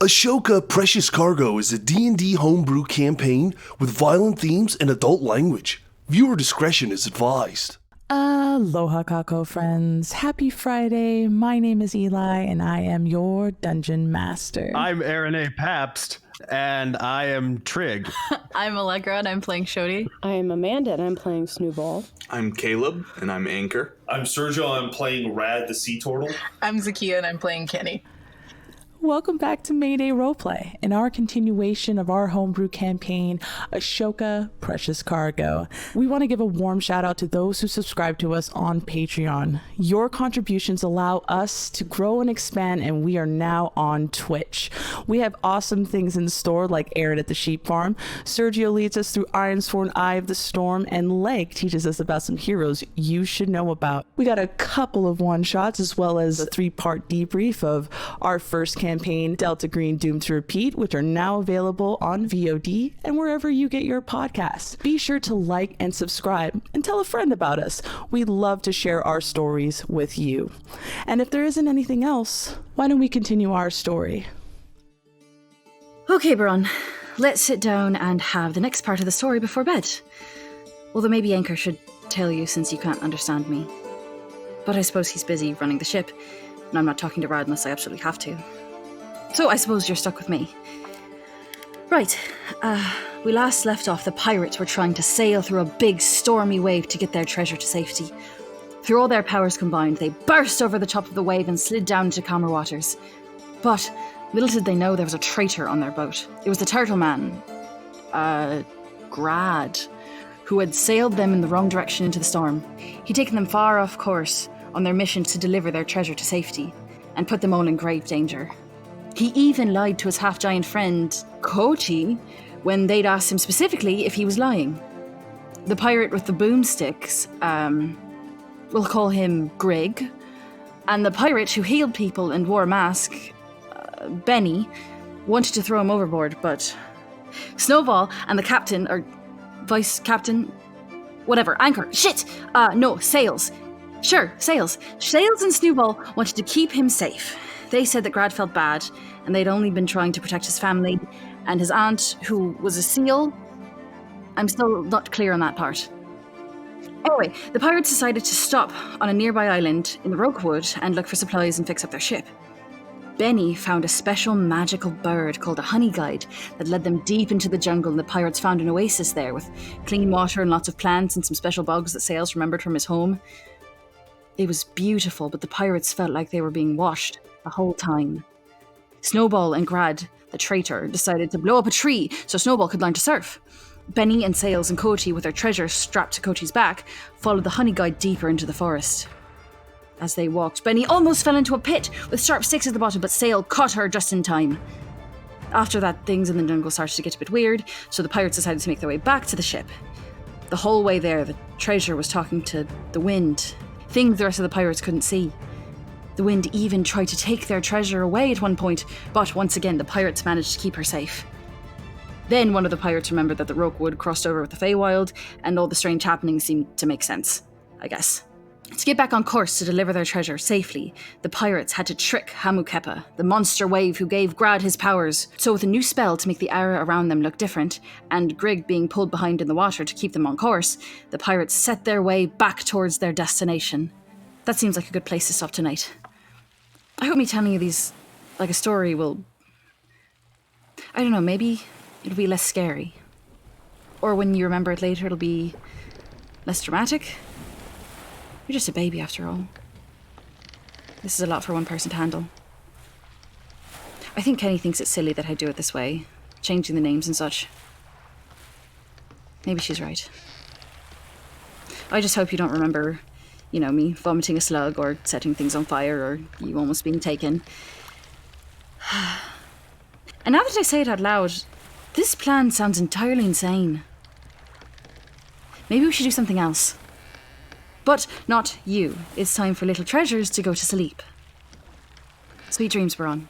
Ashoka Precious Cargo is a D&D homebrew campaign with violent themes and adult language. Viewer discretion is advised. Aloha Kako friends. Happy Friday. My name is Eli and I am your Dungeon Master. I'm Aaron A. Pabst and I am Trig. I'm Allegra and I'm playing Xauti. I'm Amanda and I'm playing Snu-vall. I'm Caleb and I'm Anchor. I'm Sergio and I'm playing Rad the Sea Turtle. I'm Zakiya and I'm playing Kenny. Welcome back to Mayday Roleplay, in our continuation of our homebrew campaign, Ashoka Precious Cargo. We want to give a warm shout out to those who subscribe to us on Patreon. Your contributions allow us to grow and expand, and we are now on Twitch. We have awesome things in store like Aaron at the Sheep Farm, Sergio leads us through Ironsworn Eye of the Storm, and Leg teaches us about some heroes you should know about. We got a couple of one-shots as well as a 3-part debrief of our first campaign, Delta Green Doomed to Repeat, which are now available on VOD and wherever you get your podcasts. Be sure to like and subscribe and tell a friend about us. We love to share our stories with you. And if there isn't anything else, why don't we continue our story? Okay, Buran, let's sit down and have the next part of the story before bed. Although maybe Anchor should tell you since you can't understand me. But I suppose he's busy running the ship, and I'm not talking to Rad unless I absolutely have to. So I suppose you're stuck with me. Right, we last left off the pirates were trying to sail through a big stormy wave to get their treasure to safety. Through all their powers combined, they burst over the top of the wave and slid down into calmer waters. But little did they know there was a traitor on their boat. It was the Turtle Man, Grad, who had sailed them in the wrong direction into the storm. He'd taken them far off course on their mission to deliver their treasure to safety, and put them all in grave danger. He even lied to his half-giant friend, Xauti, when they'd asked him specifically if he was lying. The pirate with the boomsticks, we'll call him Greg, and the pirate who healed people and wore a mask, Benny, wanted to throw him overboard, but Snuvall and the captain, or vice captain, whatever, anchor, sails. Sure, Sails. Sails and Snuvall wanted to keep him safe. They said that Grad felt bad, and they'd only been trying to protect his family and his aunt, who was a seal. I'm still not clear on that part. Anyway, the pirates decided to stop on a nearby island in the Rokewood and look for supplies and fix up their ship. Benny found a special magical bird called a honey guide that led them deep into the jungle, and the pirates found an oasis there with clean water and lots of plants and some special bugs that Sails remembered from his home. It was beautiful, but the pirates felt like they were being washed the whole time. Snowball and Grad, the traitor, decided to blow up a tree so Snowball could learn to surf. Benny and Sails and Xauti, with their treasure strapped to Coachi's back, followed the honey guide deeper into the forest. As they walked, Benny almost fell into a pit with sharp sticks at the bottom, but Sail caught her just in time. After that, things in the jungle started to get a bit weird, so the pirates decided to make their way back to the ship. The whole way there, the treasure was talking to the wind, things the rest of the pirates couldn't see. The wind even tried to take their treasure away at one point, but once again the pirates managed to keep her safe. Then one of the pirates remembered that the Rokewood crossed over with the Feywild, and all the strange happenings seemed to make sense, I guess. To get back on course to deliver their treasure safely, the pirates had to trick Hamu Kepa, the monster wave who gave Grad his powers. So with a new spell to make the area around them look different, and Grig being pulled behind in the water to keep them on course, the pirates set their way back towards their destination. That seems like a good place to stop tonight. I hope me telling you these, like a story, will... I don't know, maybe it'll be less scary. Or when you remember it later, it'll be less dramatic. You're just a baby after all. This is a lot for one person to handle. I think Kenny thinks it's silly that I do it this way, changing the names and such. Maybe she's right. I just hope you don't remember, me vomiting a slug or setting things on fire or you almost being taken. And now that I say it out loud, this plan sounds entirely insane. Maybe we should do something else. But not you. It's time for little treasures to go to sleep. Sweet dreams, Buran.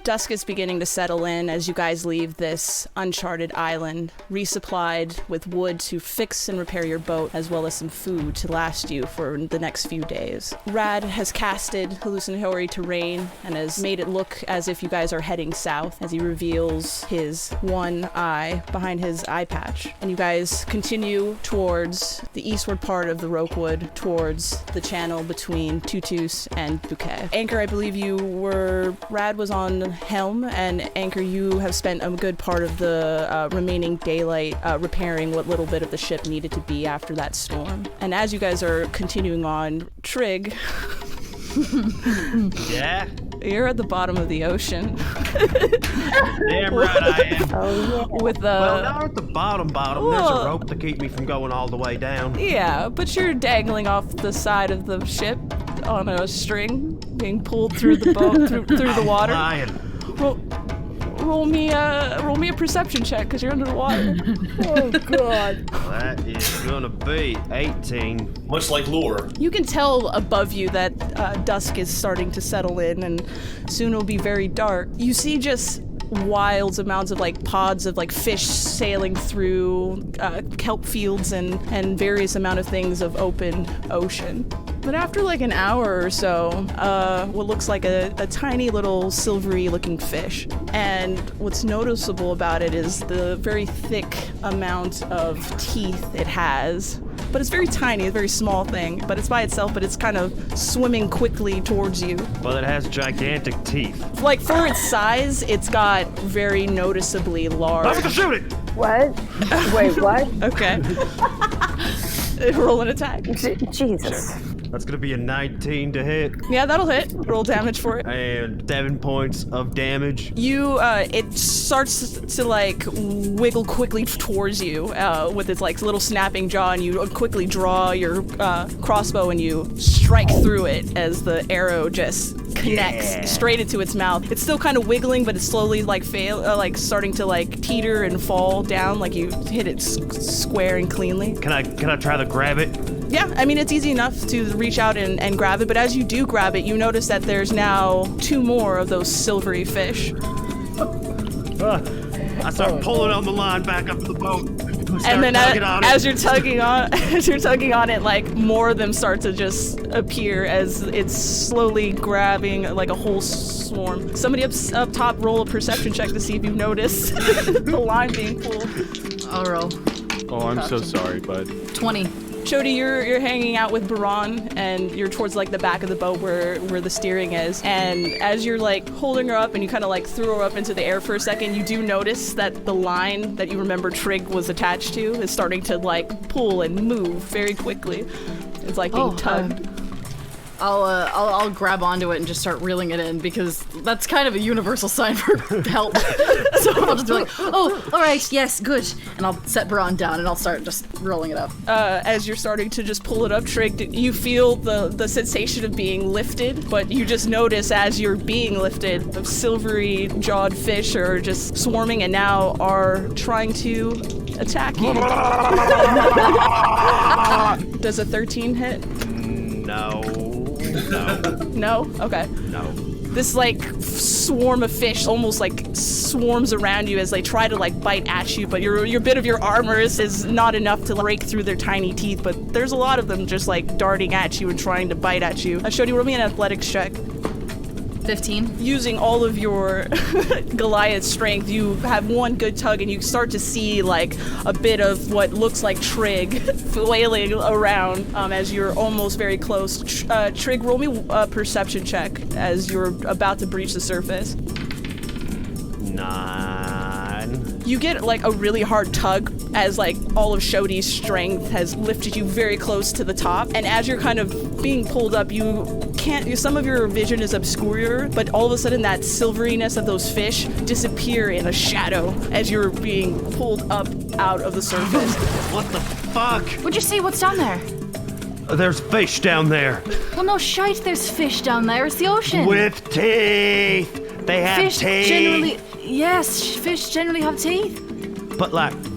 Dusk is beginning to settle in as you guys leave this uncharted island, resupplied with wood to fix and repair your boat, as well as some food to last you for the next few days. Rad has casted hallucinatory terrain and has made it look as if you guys are heading south as he reveals his one eye behind his eye patch. And you guys continue towards the eastward part of the Rokewood, towards the channel between Tutus and Bouquet. Anchor, I believe Rad was on helm, and Anchor, you have spent a good part of the remaining daylight repairing what little bit of the ship needed to be after that storm. And as you guys are continuing on, Trig, Yeah? you're at the bottom of the ocean. Damn right I am. Oh, With Well, not at the bottom. There's a rope to keep me from going all the way down. Yeah, but you're dangling off the side of the ship on a string, being pulled through the boat, through the water. Lying. Roll me a perception check, because you're under the water. Oh, God. That is gonna be 18. Much like lore. You can tell above you that dusk is starting to settle in, and soon it'll be very dark. You see just wild amounts of pods of fish sailing through kelp fields and various amount of things of open ocean. But after an hour or so, what looks like a tiny little silvery looking fish. And what's noticeable about it is the very thick amount of teeth it has. But it's very tiny, a very small thing. But it's by itself, but it's kind of swimming quickly towards you. Well, it has gigantic teeth. For its size, it's got very noticeably large. I'm gonna shoot it! What? Wait, what? Okay. Roll an attack. Jesus. That's gonna be a 19 to hit. Yeah, that'll hit. Roll damage for it. And 7 points of damage. It starts to wiggle quickly towards you with its little snapping jaw, and you quickly draw your crossbow and you strike through it as the arrow just connects straight into its mouth. It's still kind of wiggling, but it's slowly starting to teeter and fall down. You hit it square and cleanly. Can I try to grab it? Yeah, I mean, it's easy enough to reach out and grab it, but as you do grab it, you notice that there's now 2 more of those silvery fish. I start pulling on the line back up to the boat. And then as you're tugging on it, more of them start to just appear as it's slowly grabbing a whole swarm. Somebody up top, roll a perception check to see if you've noticed the line being pulled. I'll roll. Oh, I'm so sorry, bud. 20. Shodi, you're hanging out with Buran, and you're towards the back of the boat where the steering is. And as you're holding her up and you kind of threw her up into the air for a second, you do notice that the line that you remember Trig was attached to is starting to pull and move very quickly. It's being tugged. I'll grab onto it and just start reeling it in, because that's kind of a universal sign for help. So I'll just be oh, all right, yes, good. And I'll set Buran down and I'll start just rolling it up. As you're starting to just pull it up, Trig, you feel the sensation of being lifted, but you just notice as you're being lifted, the silvery jawed fish are just swarming and now are trying to attack you. Does a 13 hit? No. No? Okay. No. This swarm of fish almost swarms around you as they try to bite at you, but your bit of your armor is not enough to break through their tiny teeth, but there's a lot of them just darting at you and trying to bite at you. Shodi, roll me an athletics check. 15. Using all of your Goliath strength, you have one good tug and you start to see a bit of what looks like Trig flailing around as you're almost very close. Trig, roll me a perception check as you're about to breach the surface. 9. You get a really hard tug as all of Shodi's strength has lifted you very close to the top, and as you're kind of being pulled up, some of your vision is obscure, but all of a sudden that silveriness of those fish disappear in a shadow as you're being pulled up out of the surface. What the fuck? Would you see what's down there? There's fish down there. Well, no shite, there's fish down there. It's the ocean. With teeth. They have fish teeth. Fish generally have teeth. But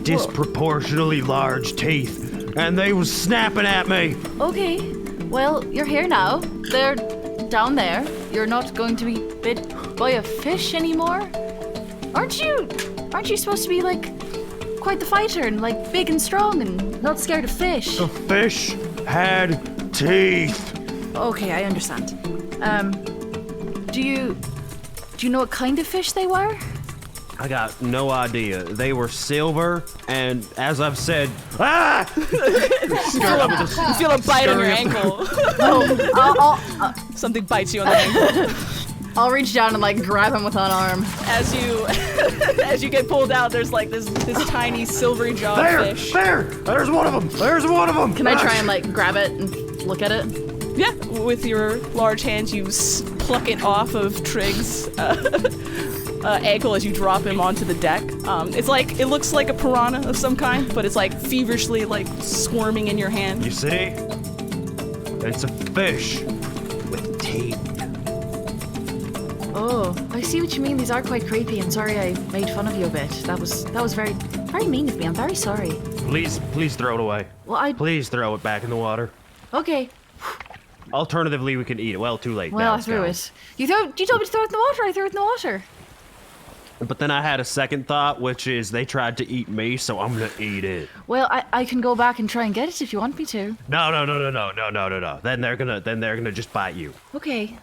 disproportionately large teeth. And they was snapping at me. Okay, well, you're here now. They're down there. you're not going to be bit by a fish anymore? Aren't you supposed to be, like, quite the fighter and, like, big and strong and not scared of fish? The fish had teeth. Okay, I understand. Do you know what kind of fish they were? I got no idea. They were silver, and as I've said, You feel a bite on your ankle. Something bites you on the ankle. I'll reach down and like grab him with one arm. As you get pulled out, there's like this tiny silvery jawed fish. There's one of them. There's one of them. Can I try and like grab it and look at it? Yeah, with your large hands, you pluck it off of Trig's ankle as you drop him onto the deck. It looks like a piranha of some kind, but it's like feverishly like squirming in your hand. You see? It's a fish with teeth. Oh, I see what you mean. These are quite creepy. I'm sorry I made fun of you a bit. That was very, very mean of me. I'm very sorry. Please throw it away. Well, Please throw it back in the water. Okay. Alternatively, we can eat it. Well, too late. Well, now I it's threw gone. it. You told me to throw it in the water. I threw it in the water. But then I had a second thought, which is they tried to eat me, so I'm gonna eat it. Well, I can go back and try and get it if you want me to. No. Then they're gonna just bite you. Okay.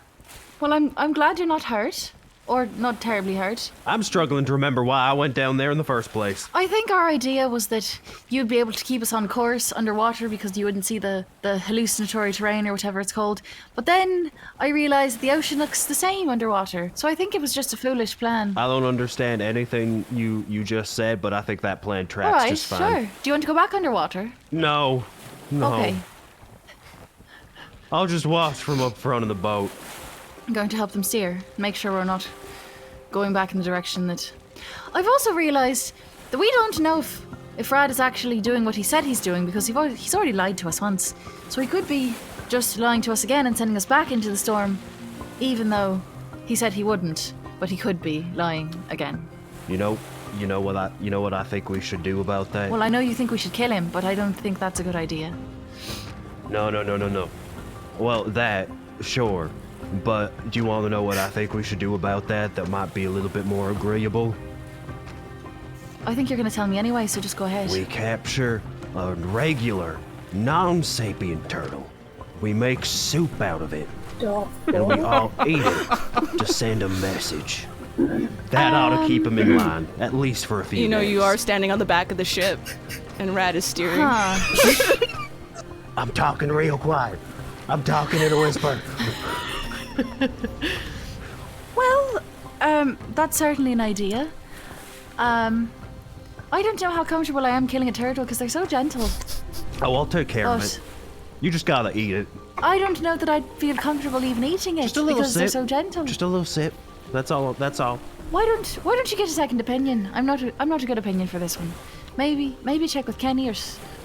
Well, I'm glad you're not hurt. Or not terribly hurt. I'm struggling to remember why I went down there in the first place. I think our idea was that you'd be able to keep us on course underwater because you wouldn't see the hallucinatory terrain or whatever it's called. But then I realized the ocean looks the same underwater. So I think it was just a foolish plan. I don't understand anything you just said, but I think that plan tracks Alright, just fine. sure. Do you want to go back underwater? No. Okay. I'll just watch from up front of the boat. I'm going to help them steer. Make sure we're not going back in the direction that... I've also realized that we don't know if Rad is actually doing what he said he's doing because he's already lied to us once. So he could be just lying to us again and sending us back into the storm, even though he said he wouldn't, but he could be lying again. You know what I think we should do about that? Well, I know you think we should kill him, but I don't think that's a good idea. No. Well, that, sure. But do you want to know what I think we should do about that might be a little bit more agreeable? I think you're going to tell me anyway, so just go ahead. We capture a regular, non-sapient turtle. We make soup out of it. And we all eat it to send a message. That ought to keep him in line, at least for a few days. You are standing on the back of the ship, and Rad is steering. Huh. I'm talking real quiet. I'm talking in a whisper. Well, that's certainly an idea. I don't know how comfortable I am killing a turtle because they're so gentle. Oh, I'll take care of But it. You just gotta eat it. I don't know that I'd feel comfortable even eating it Just a little because they're sip. so gentle. Just a little sip. That's all. Why don't you get a second opinion? I'm not a good opinion for this one. Maybe check with Kenny or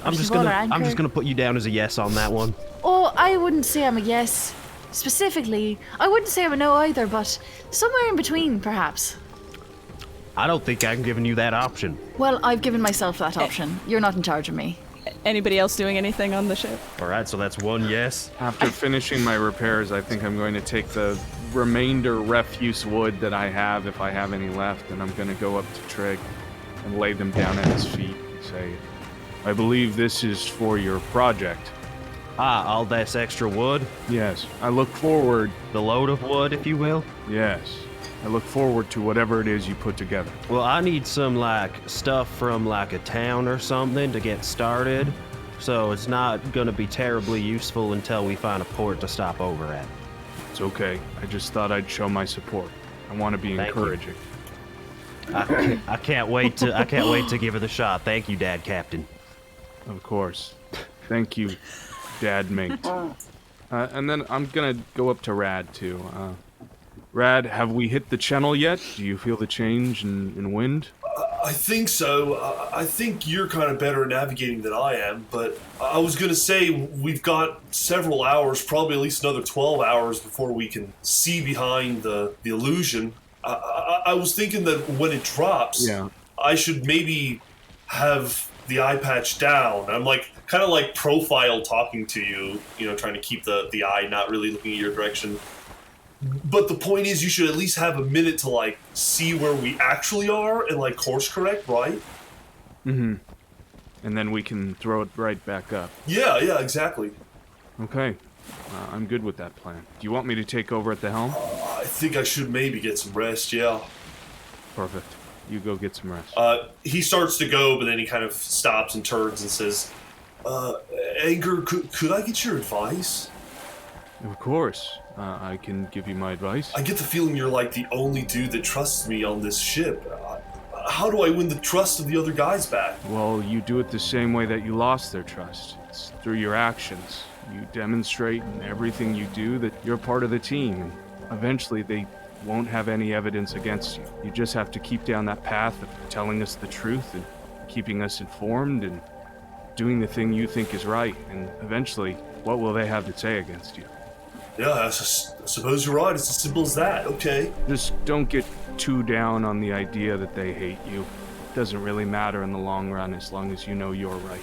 I'm just Snuvall or Anchor. gonna put you down as a yes on that one. Oh, I wouldn't say I'm a yes. Specifically, I wouldn't say I'm a no either, but somewhere in between, perhaps. I don't think I'm giving you that option. Well, I've given myself that option. You're not in charge of me. Anybody else doing anything on the ship? All right, so that's one yes. After finishing my repairs, I think I'm going to take the remainder refuse wood that I have, if I have any left, and I'm going to go up to Trig and lay them down at his feet and say, I believe this is for your project. Ah, all this extra wood? Yes, I look forward. The load of wood, if you will? Yes, I look forward to whatever it is you put together. Well, I need some, stuff from, a town or something to get started. So it's not gonna be terribly useful until we find a port to stop over at. It's okay. I just thought I'd show my support. I want to be Thank you. encouraging. I can't wait to give it a shot. Thank you, Dad Captain. Of course. Thank you, Dad Mate. And then I'm gonna go up to Rad, too. Rad, have we hit the channel yet? Do you feel the change in wind? I think so. I think you're kind of better at navigating than I am, but I was going to say we've got several hours, probably at least another 12 hours before we can see behind the illusion. I was thinking that when it drops, I should maybe have the eye patch down. I'm kind of profile talking to you, trying to keep the eye not really looking at your direction. But the point is, you should at least have a minute to, like, see where we actually are and, like, course correct, right? Mm-hmm. And then we can throw it right back up. Yeah, exactly. Okay. I'm good with that plan. Do you want me to take over at the helm? I think I should maybe get some rest, yeah. Perfect. You go get some rest. He starts to go, but then he kind of stops and turns and says, Anchor, could I get your advice? Of course. I can give you my advice. I get the feeling you're like the only dude that trusts me on this ship. How do I win the trust of the other guys back? Well, you do it the same way that you lost their trust. It's through your actions. You demonstrate in everything you do that you're part of the team. And eventually they won't have any evidence against you. You just have to keep down that path of telling us the truth and keeping us informed and doing the thing you think is right. And eventually, what will they have to say against you? Yeah, I suppose you're right. It's as simple as that. Okay. Just don't get too down on the idea that they hate you. It doesn't really matter in the long run as long as you know you're right.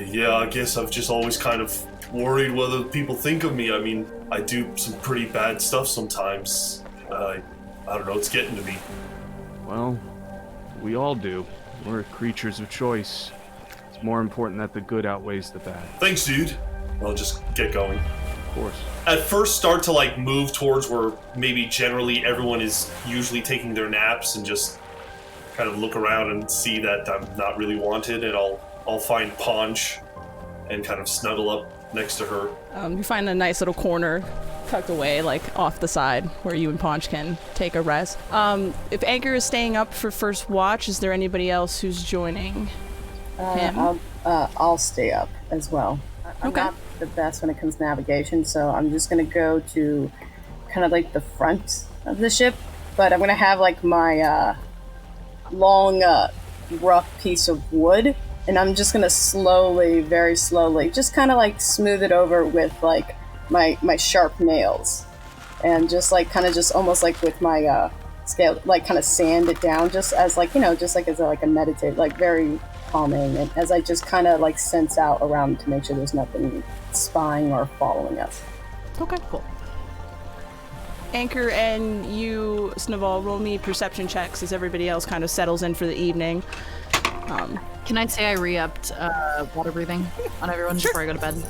Yeah, I guess I've just always kind of worried what people think of me. I mean, I do some pretty bad stuff sometimes. I don't know, it's getting to me. Well, we all do. We're creatures of choice. It's more important that the good outweighs the bad. Thanks, dude. I'll just get going. Of course. At first, start to like move towards where maybe generally everyone is usually taking their naps and just kind of look around and see that I'm not really wanted, and I'll find Paunch and kind of snuggle up next to her. You find a nice little corner tucked away, like off the side, where you and Paunch can take a rest. If Anchor is staying up for first watch, is there anybody else who's joining him? I'll stay up as well. I'm not the best when it comes to navigation, so I'm just going to go to kind of like the front of the ship, but I'm going to have like my long, rough piece of wood, and I'm just going to slowly, very slowly, just kind of like smooth it over with like my sharp nails, and just like kind of just almost like with my scale, like kind of sand it down, just as like, just like as a meditate, like very calming, and as I just kind of like sense out around to make sure there's nothing spying or following us. Okay, cool. Anchor and you, Snuvall, roll me perception checks as everybody else kind of settles in for the evening. Can I say I re-upped water breathing on everyone before I go to bed?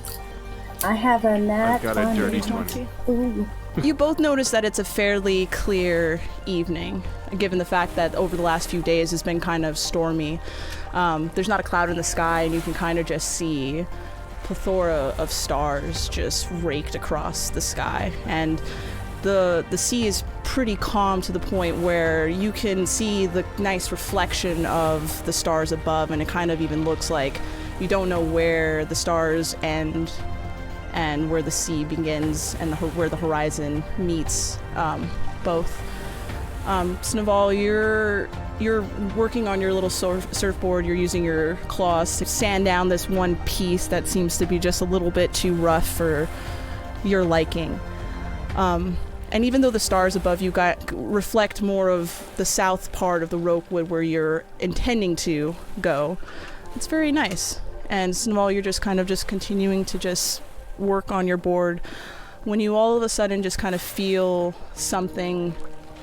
I have a nat. I've got a dirty 20. Ooh. You both notice that it's a fairly clear evening, given the fact that over the last few days it's been kind of stormy. There's not a cloud in the sky, and you can kind of just see plethora of stars just raked across the sky. And the sea is pretty calm to the point where you can see the nice reflection of the stars above, and it kind of even looks like you don't know where the stars end and where the sea begins and where the horizon meets both. Snuvall, you're working on your little surfboard. You're using your claws to sand down this one piece that seems to be just a little bit too rough for your liking. And even though the stars above you reflect more of the south part of the ropewood where you're intending to go, it's very nice. And Snuvall, you're just kind of just continuing to just work on your board when you all of a sudden just kind of feel something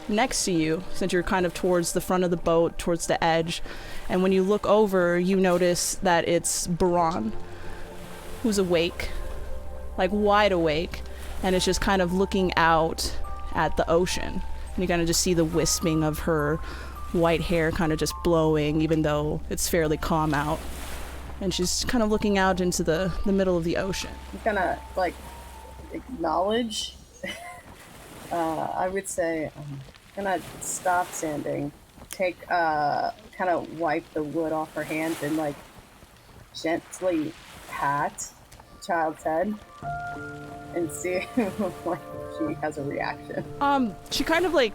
next to you, since you're kind of towards the front of the boat, towards the edge. And when you look over, you notice that it's Buran, who's awake, like wide awake, and it's just kind of looking out at the ocean. And you kind of just see the wisping of her white hair kind of just blowing, even though it's fairly calm out. And she's kind of looking out into the middle of the ocean. I'm gonna like acknowledge. I would say I'm gonna stop sanding, take kind of wipe the wood off her hands, and like gently pat the child's head and see if like she has a reaction. She kind of like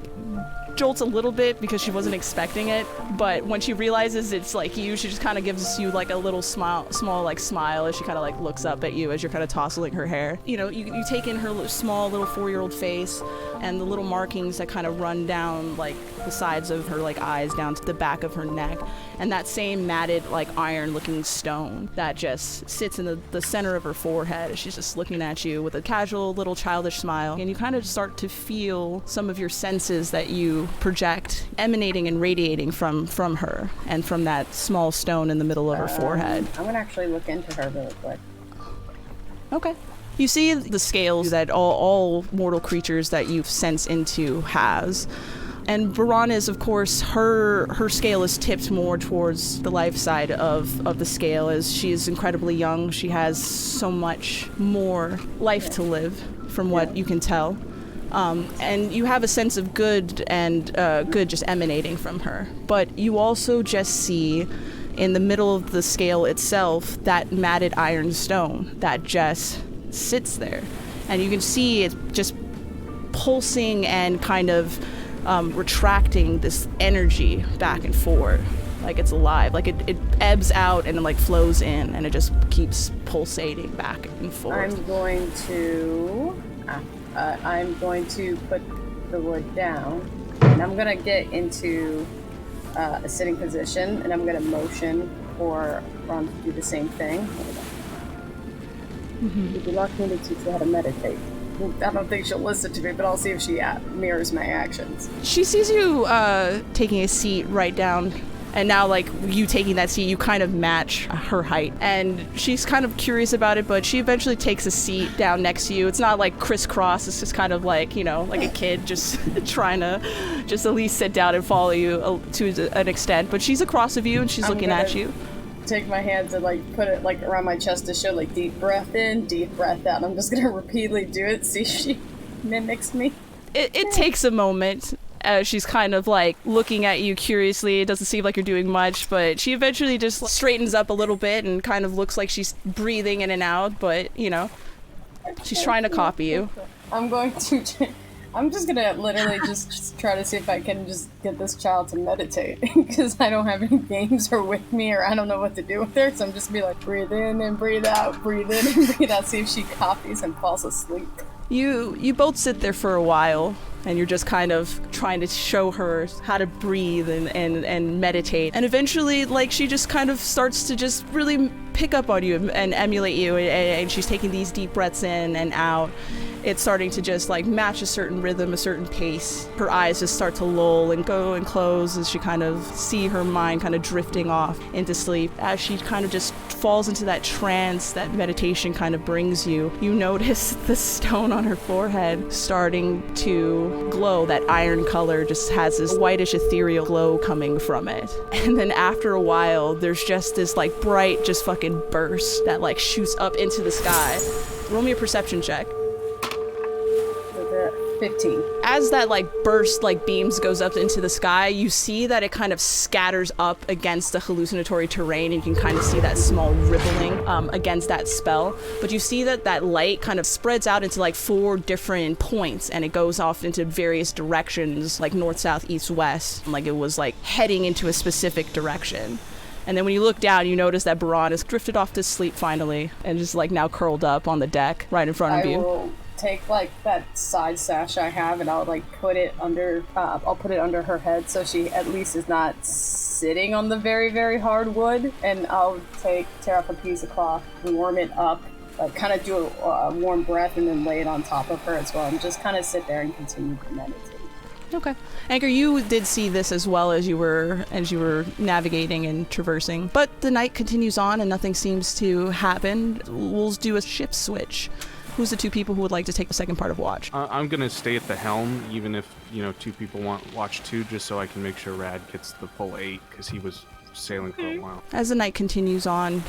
jolts a little bit because she wasn't expecting it, but when she realizes it's like you, she just kind of gives you like a little small like smile as she kind of like looks up at you as you're kind of tousling her hair. You know, you take in her small little 4-year-old face and the little markings that kind of run down like the sides of her like eyes down to the back of her neck, and that same matted like iron looking stone that just sits in the center of her forehead as she's just looking at you with a casual little childish smile. And you kind of start to feel some of your senses that you project emanating and radiating from her and from that small stone in the middle of her forehead. I'm gonna actually look into her really quick. Okay. You see the scales that all mortal creatures that you sense into has. And Buran is, of course, her scale is tipped more towards the life side of the scale, as she is incredibly young. She has so much more life to live, from what you can tell. And you have a sense of good and good just emanating from her. But you also just see, in the middle of the scale itself, that matted iron stone that just sits there. And you can see it just pulsing and kind of retracting this energy back and forth, like it's alive, like it ebbs out and it like flows in, and it just keeps pulsating back and forth. I'm going to put the wood down, and I'm gonna get into a sitting position, and I'm gonna motion for Ron to do the same thing. If you lock me to teach her how to meditate. I don't think she'll listen to me, but I'll see if she mirrors my actions. She sees you taking a seat right down, and now like you taking that seat, you kind of match her height, and she's kind of curious about it, but she eventually takes a seat down next to you. It's not like crisscross, it's just kind of like, you know, like a kid just trying to just at least sit down and follow you to an extent, but she's across of you and she's looking at you. Take my hands and like put it like around my chest to show like deep breath in, deep breath out. I'm just gonna repeatedly do it, see if she mimics me. It takes a moment. She's kind of like looking at you curiously. It doesn't seem like you're doing much, but she eventually just straightens up a little bit and kind of looks like she's breathing in and out, but you know, she's trying to copy you. I'm just gonna literally just try to see if I can just get this child to meditate, because I don't have any games or with me, or I don't know what to do with her, so I'm just gonna be like, breathe in and breathe out, breathe in and breathe out, see if she copies and falls asleep. You both sit there for a while, and you're just kind of trying to show her how to breathe and meditate. And eventually, like, she just kind of starts to just really pick up on you and emulate you, and she's taking these deep breaths in and out. It's starting to just like match a certain rhythm, a certain pace. Her eyes just start to lull and go and close as she kind of see her mind kind of drifting off into sleep. As she kind of just falls into that trance that meditation kind of brings you, you notice the stone on her forehead starting to glow. That iron color just has this whitish ethereal glow coming from it. And then after a while, there's just this like bright just fucking burst that like shoots up into the sky. Roll me a perception check. 15. As that like burst like beams goes up into the sky, you see that it kind of scatters up against the hallucinatory terrain, and you can kind of see that small rippling against that spell. But you see that light kind of spreads out into like 4 different points, and it goes off into various directions, like north, south, east, west, like it was like heading into a specific direction. And then when you look down, you notice that Buran has drifted off to sleep finally, and just like now curled up on the deck right in front of you. I will take like that side sash I have, and I'll like put it under her head, so she at least is not sitting on the very, very hard wood. And I'll tear off a piece of cloth and warm it up, like kind of do a warm breath, and then lay it on top of her as well, and just kind of sit there and continue to meditate. Okay. Anchor, you did see this as well as you were navigating and traversing. But the night continues on and nothing seems to happen. We'll do a shift switch. Who's the 2 people who would like to take the second part of watch? I'm going to stay at the helm, even if, 2 people want watch 2, just so I can make sure Rad gets the full 8, because he was sailing for a while. As the night continues on,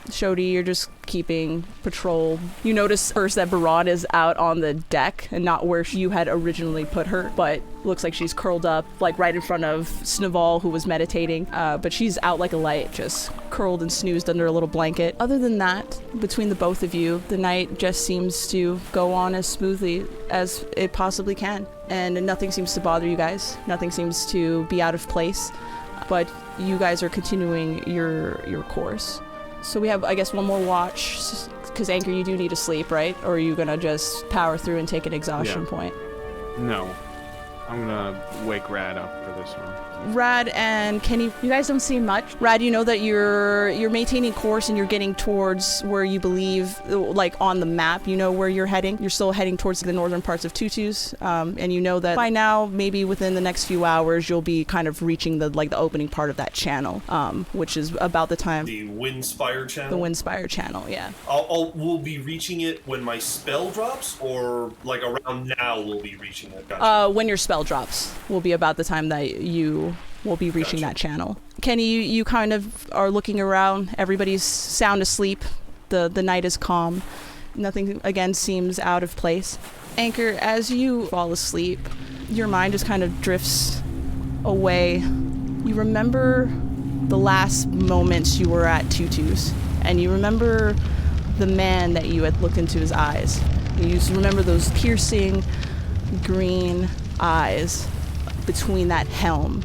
Xauti, you're just keeping patrol. You notice first that Buran is out on the deck and not where you had originally put her, but looks like she's curled up like right in front of Snuvall, who was meditating, but she's out like a light, just curled and snoozed under a little blanket. Other than that, between the both of you, the night just seems to go on as smoothly as it possibly can. and nothing seems to bother you guys. Nothing seems to be out of place, but you guys are continuing your course. So we have, I guess, one more watch, because Anchor, you do need to sleep, right? Or are you gonna just power through and take an exhaustion point? No. I'm gonna wake Rad up for this one. Rad and Kenny, you guys don't see much. Rad, you know that you're maintaining course and you're getting towards where you believe, like on the map, you know where you're heading. You're still heading towards the northern parts of Tutus, and you know that by now, maybe within the next few hours, you'll be kind of reaching the opening part of that channel, which is about the time. The Windspire Channel? The Windspire Channel, yeah. We'll be reaching it when my spell drops, or like around now we'll be reaching it? Gotcha. When your spell drops will be about the time that you will be reaching that channel. Kenny, you kind of are looking around. Everybody's sound asleep. The night is calm. Nothing, again, seems out of place. Anchor, as you fall asleep, your mind just kind of drifts away. You remember the last moments you were at Tutu's, and you remember the man that you had looked into his eyes. You remember those piercing green eyes between that helm,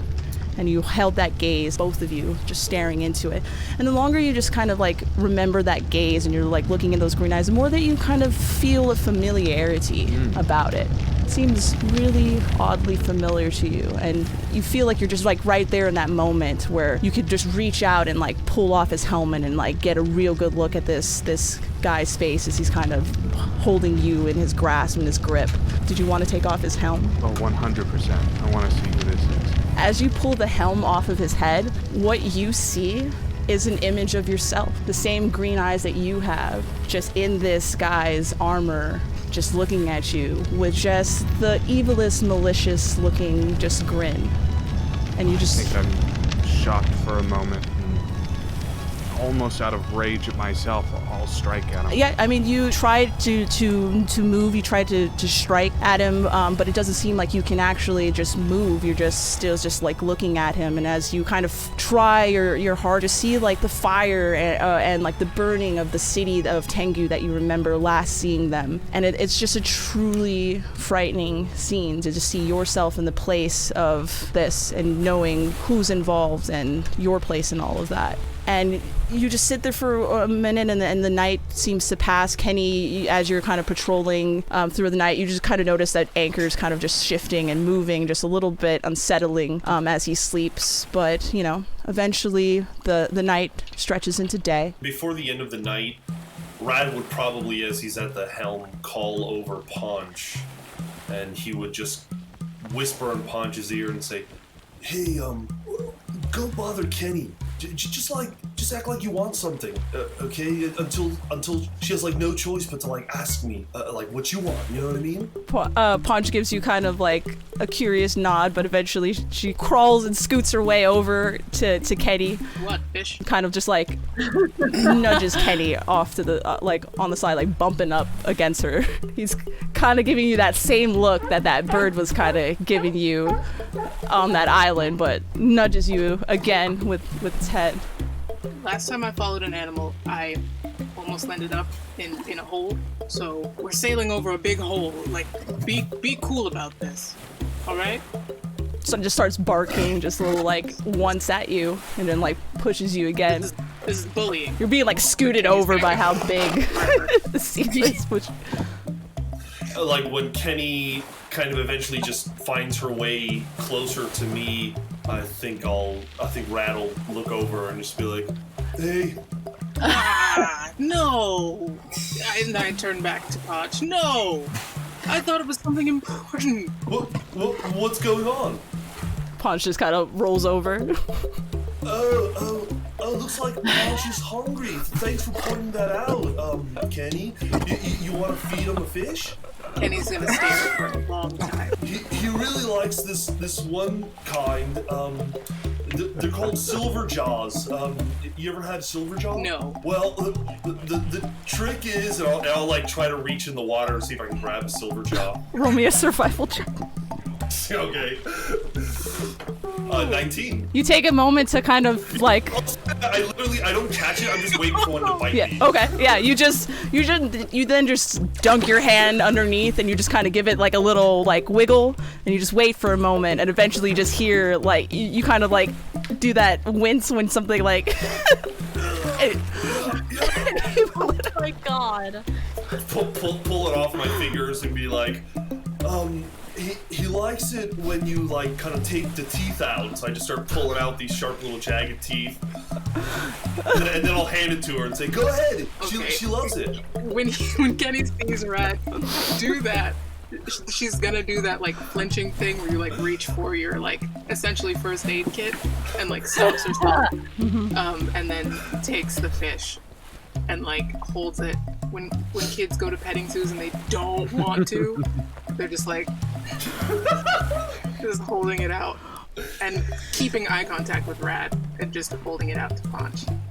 and you held that gaze, both of you, just staring into it. And the longer you just kind of like remember that gaze and you're like looking in those green eyes, the more that you kind of feel a familiarity about it. It seems really oddly familiar to you, and you feel like you're just like right there in that moment where you could just reach out and like pull off his helmet and like get a real good look at this guy's face as he's kind of holding you in his grasp and his grip. Did you want to take off his helm? Oh, 100%. I want to see who this is. As you pull the helm off of his head, what you see is an image of yourself. The same green eyes that you have, just in this guy's armor, just looking at you with just the evilest, malicious looking just grin. And you just... I think I'm shocked for a moment. Almost out of rage at myself, I'll strike at him. Yeah, I mean, you tried to move, you tried to strike at him, but it doesn't seem like you can actually just move. You're just still just like looking at him, and as you kind of try your hard to see like the fire and like the burning of the city of Tengu that you remember last seeing them, and it's just a truly frightening scene to just see yourself in the place of this and knowing who's involved and your place in all of that. And you just sit there for a minute, and the night seems to pass. Kenny, as you're kind of patrolling through the night, you just kind of notice that Anchor's kind of just shifting and moving, just a little bit unsettling as he sleeps. But, you know, eventually the night stretches into day. Before the end of the night, Rad would probably, as he's at the helm, call over Ponch, and he would just whisper in Ponch's ear and say, "Hey, go bother Kenny. Just act like you want something, okay? Until she has like no choice but to like ask me like what you want. You know what I mean?" Ponch gives you kind of like a curious nod, but eventually she crawls and scoots her way over to Kenny. What, fish? Kind of just like nudges Kenny off to the like on the side, like bumping up against her. He's kind of giving you that same look that bird was kind of giving you on that island, but nudges you again with its head. Last time I followed an animal, I almost landed up in a hole. So we're sailing over a big hole. Like, be cool about this. All right? So it just starts barking just a little like once at you, and then like pushes you again. This is bullying. You're being like scooted over by how big the sea is. Like when Kenny kind of eventually just finds her way closer to me, I think Rad will look over and just be like, "Hey." No! And I turn back to Potch. No! I thought it was something important. What's going on? Ponch just kind of rolls over. Oh, looks like Ponch is hungry. Thanks for pointing that out, Kenny. You want to feed him a fish? Kenny's gonna stare for a long time. He really likes this one kind. They're called silver jaws. You ever had silver jaw? No. Well, the trick is, and I'll like try to reach in the water and see if I can grab a silver jaw. Roll me a survival check. Okay. 19. You take a moment to kind of like I don't catch it. I'm just waiting for one to bite me. Okay. Yeah. You then just dunk your hand underneath, and you just kind of give it like a little like wiggle, and you just wait for a moment, and eventually you just hear like you kind of like do that wince when something like. Oh my god. Pull it off my fingers and be like, he likes it when you like kind of take the teeth out. So I just start pulling out these sharp little jagged teeth, and then I'll hand it to her and say, "Go ahead." Okay. She loves it. When Kenny sees Rat do that, she's gonna do that like flinching thing where you like reach for your like essentially first aid kit and like stops herself, and then takes the fish and like holds it. When kids go to petting zoos and they don't want to, they're just like just holding it out and keeping eye contact with Rad and just holding it out to Ponch. And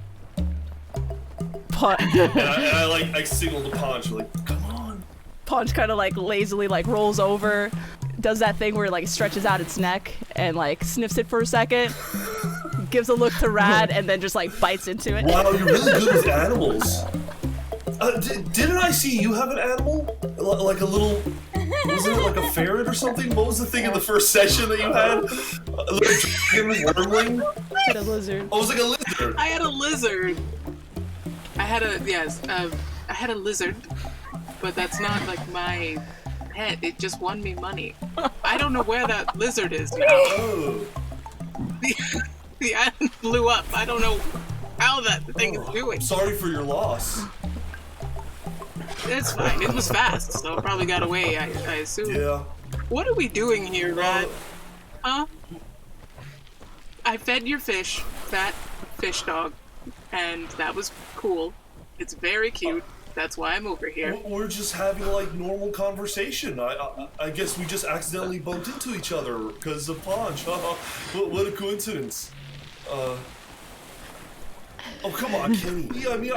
I like signal to Ponch like, come on. Ponch kind of like lazily like rolls over, does that thing where it like stretches out its neck and like sniffs it for a second, gives a look to Rad, and then just like bites into it. Wow, you're really good with animals. Didn't I see you have an animal? Like a little, wasn't it like a ferret or something? What was the thing in the first session that you had? A little wormling? I had a lizard. Oh, it was like a lizard. I had a lizard. I had a lizard, but that's not like my pet. It just won me money. I don't know where that lizard is now. Oh. The island blew up. I don't know how that thing is doing. Sorry for your loss. It's fine. It was fast, so it probably got away, I assume. Yeah. What are we doing here, Rad? Huh? I fed your fish, that fish dog, and that was cool. It's very cute. That's why I'm over here. We're just having like normal conversation. I guess we just accidentally bumped into each other because of Ponch. What a coincidence. Oh, come on, Kenny. Yeah, I mean,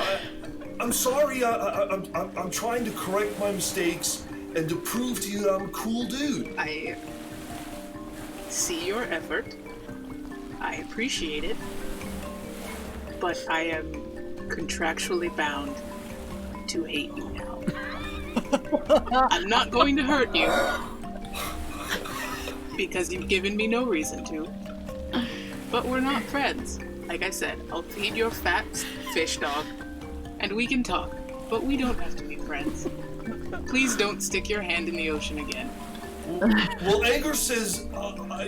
I'm sorry. I'm trying to correct my mistakes and to prove to you that I'm a cool dude. I see your effort. I appreciate it. But I am contractually bound to hate you now. I'm not going to hurt you because you've given me no reason to. But we're not friends. Like I said, I'll feed your fat fish dog, and we can talk, but we don't have to be friends. Please don't stick your hand in the ocean again. Well, Anger says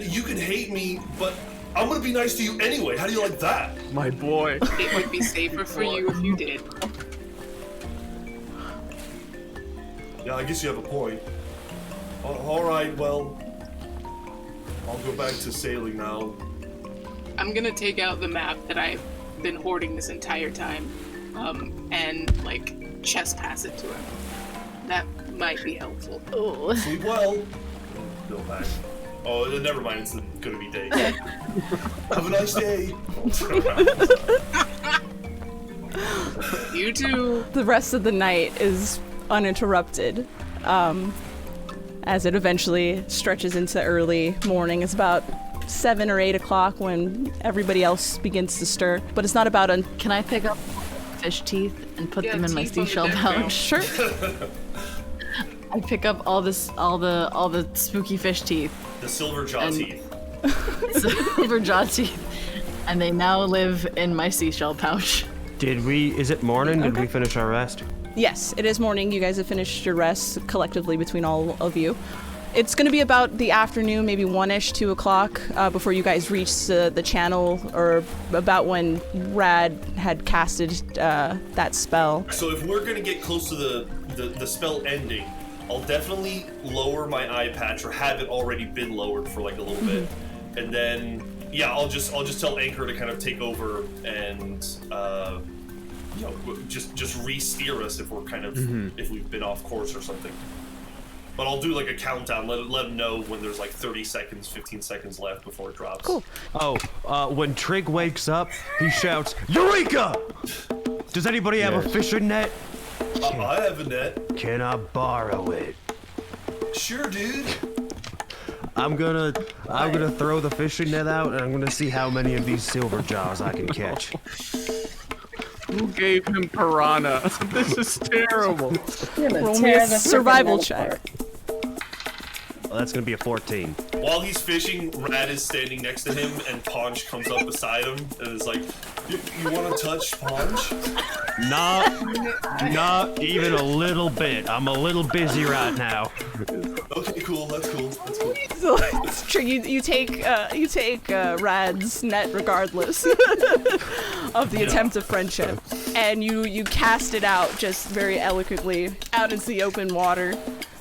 you can hate me, but I'm gonna be nice to you anyway. How do you like that? My boy. It would be safer for you if you did. Yeah, I guess you have a point. All right, well, I'll go back to sailing now. I'm gonna take out the map that I've been hoarding this entire time, and like chest pass it to him. That might be helpful. Oh. Sleep well. Go back. Oh, never mind. It's gonna be day. Have a nice day. You too. The rest of the night is uninterrupted, as it eventually stretches into early morning. It's about 7 or 8 o'clock when everybody else begins to stir, but it's not about Can I pick up fish teeth and put them in my teeth on the seashell deck pouch? now. Sure. I pick up all the spooky fish teeth, The silver jaw And- teeth. silver jaw teeth, and they now live in my seashell pouch. Is it morning? Did we finish our rest? Yes, it is morning. You guys have finished your rest collectively between all of you. It's going to be about the afternoon, maybe 1-ish, 2 o'clock, before you guys reach the channel, or about when Rad had casted that spell. So if we're gonna get close to the spell ending, I'll definitely lower my eye patch, or have it already been lowered for like a little bit, and then yeah, I'll just tell Anchor to kind of take over and just re-steer us if we're kind of if we've been off course or something. But I'll do like a countdown, let him know when there's like 30 seconds, 15 seconds left before it drops. Cool. Oh, when Trig wakes up, he shouts, "Eureka!" Does anybody have a fishing net? I have a net. Can I borrow it? Sure, dude. I'm gonna throw the fishing net out, and I'm gonna see how many of these silver jaws I can catch. Who gave him piranha? This is terrible. Roll me a survival check. Well, that's gonna be a 14. While he's fishing, Rad is standing next to him, and Ponch comes up beside him and is like, "You want to touch Ponch?" Not even a little bit. I'm a little busy right now. Okay, cool. That's cool. That's cool. So, Trig, you take Rad's net regardless of the attempt of friendship, and you cast it out just very eloquently out into the open water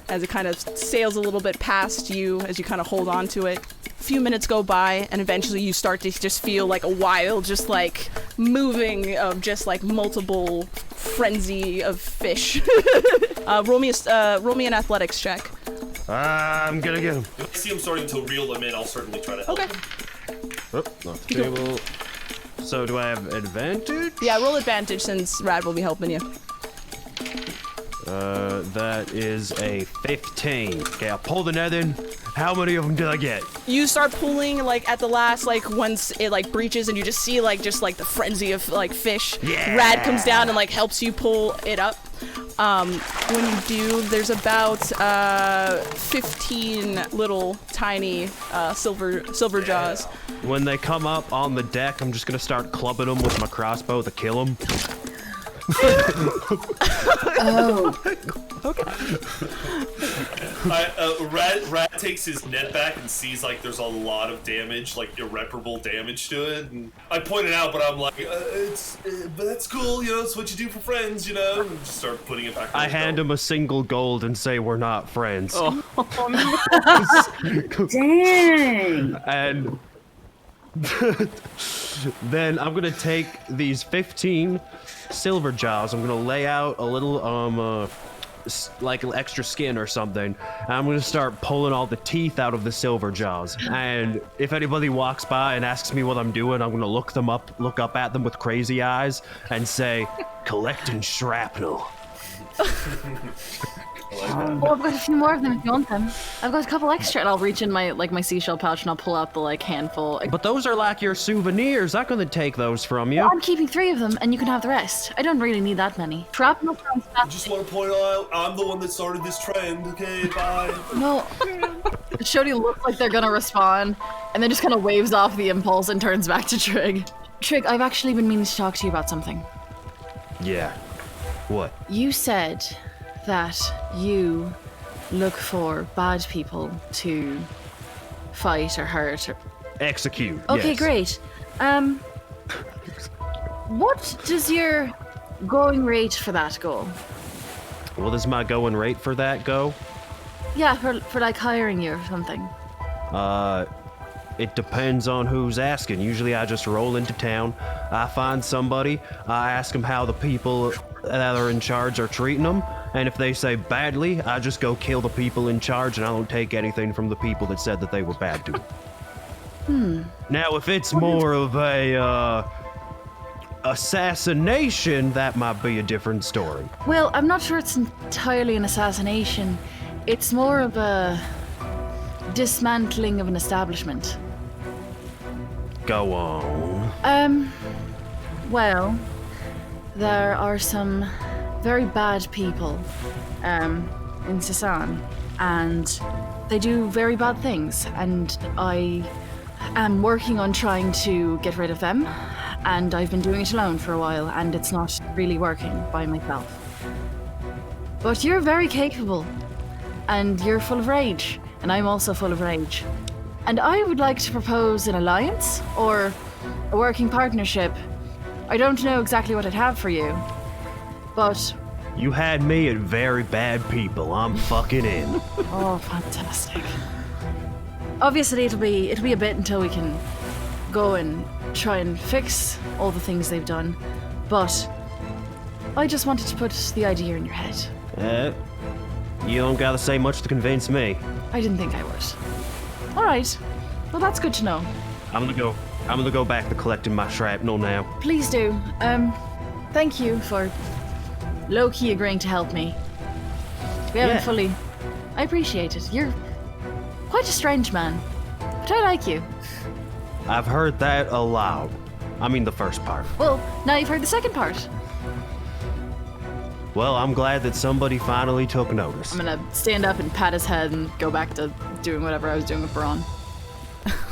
as it kind of sails a little bit past you as you kind of hold on to it. A few minutes go by, and eventually you start to just feel like a wild, just like moving of just like multiple frenzy of fish. Roll me an athletics check. I'm gonna get him. If I see him starting to reel them in, I'll certainly try to help him. Oh, off the table. So do I have advantage? Yeah, roll advantage since Rad will be helping you. That is a 15. Okay, I'll pull the net in. How many of them did I get? You start pulling like at the last like once it like breaches, and you just see like just like the frenzy of like fish. Yeah. Rad comes down and like helps you pull it up. When you do, there's about 15 little tiny silver jaws. When they come up on the deck, I'm just gonna start clubbing them with my crossbow to kill them. Oh. Okay. Rad takes his net back and sees like there's a lot of damage, like irreparable damage to it. And I point it out, but I'm like, but that's cool, you know. It's what you do for friends, you know. And just start putting it back. I hand him a single gold and say we're not friends. Oh, Dang. And then I'm gonna take these 15 silver jaws. I'm gonna lay out a little like extra skin or something, and I'm gonna start pulling all the teeth out of the silver jaws. And if anybody walks by and asks me what I'm doing, I'm gonna look up at them with crazy eyes and say, "Collecting shrapnel." Oh, I've got a few more of them if you want them. I've got a couple extra, and I'll reach in my seashell pouch and I'll pull out the handful. But those are like your souvenirs. I'm gonna take those from you. I'm keeping 3 of them, and you can have the rest. I don't really need that many. Shrapnel sounds I fast. just want to point out, I'm the one that started this trend. Okay, bye. No. Shodi looks like they're gonna respond, and then just kind of waves off the impulse and turns back to Trig. Trig, I've actually been meaning to talk to you about something. Yeah. What? You said that you look for bad people to fight or hurt or... Execute. Okay, yes. great. What does your going rate for that go? What does my going rate for that go? Yeah, for like hiring you or something. It depends on who's asking. Usually I just roll into town, I find somebody, I ask them how the people that are in charge are treating them, and if they say badly, I just go kill the people in charge, and I don't take anything from the people that said that they were bad to them. Now, if it's more of a, assassination, that might be a different story. Well, I'm not sure it's entirely an assassination. It's more of a dismantling of an establishment. Go on. Well, there are some very bad people, in Sasan, and they do very bad things, and I am working on trying to get rid of them, and I've been doing it alone for a while, and it's not really working by myself. But you're very capable, and you're full of rage, and I'm also full of rage. And I would like to propose an alliance, or a working partnership. I don't know exactly what I'd have for you, but... You had me at very bad people. I'm fucking in. Oh, fantastic. Obviously, it'll be a bit until we can go and try and fix all the things they've done, but I just wanted to put the idea in your head. You don't gotta say much to convince me. I didn't think I would. All right. Well, that's good to know. I'm gonna go back to collecting my shrapnel now. Please do. Thank you for low-key agreeing to help me. We haven't fully... I appreciate it. You're quite a strange man, but I like you. I've heard that aloud. I mean the first part. Well, now you've heard the second part. Well, I'm glad that somebody finally took notice. I'm gonna stand up and pat his head and go back to doing whatever I was doing with Buran.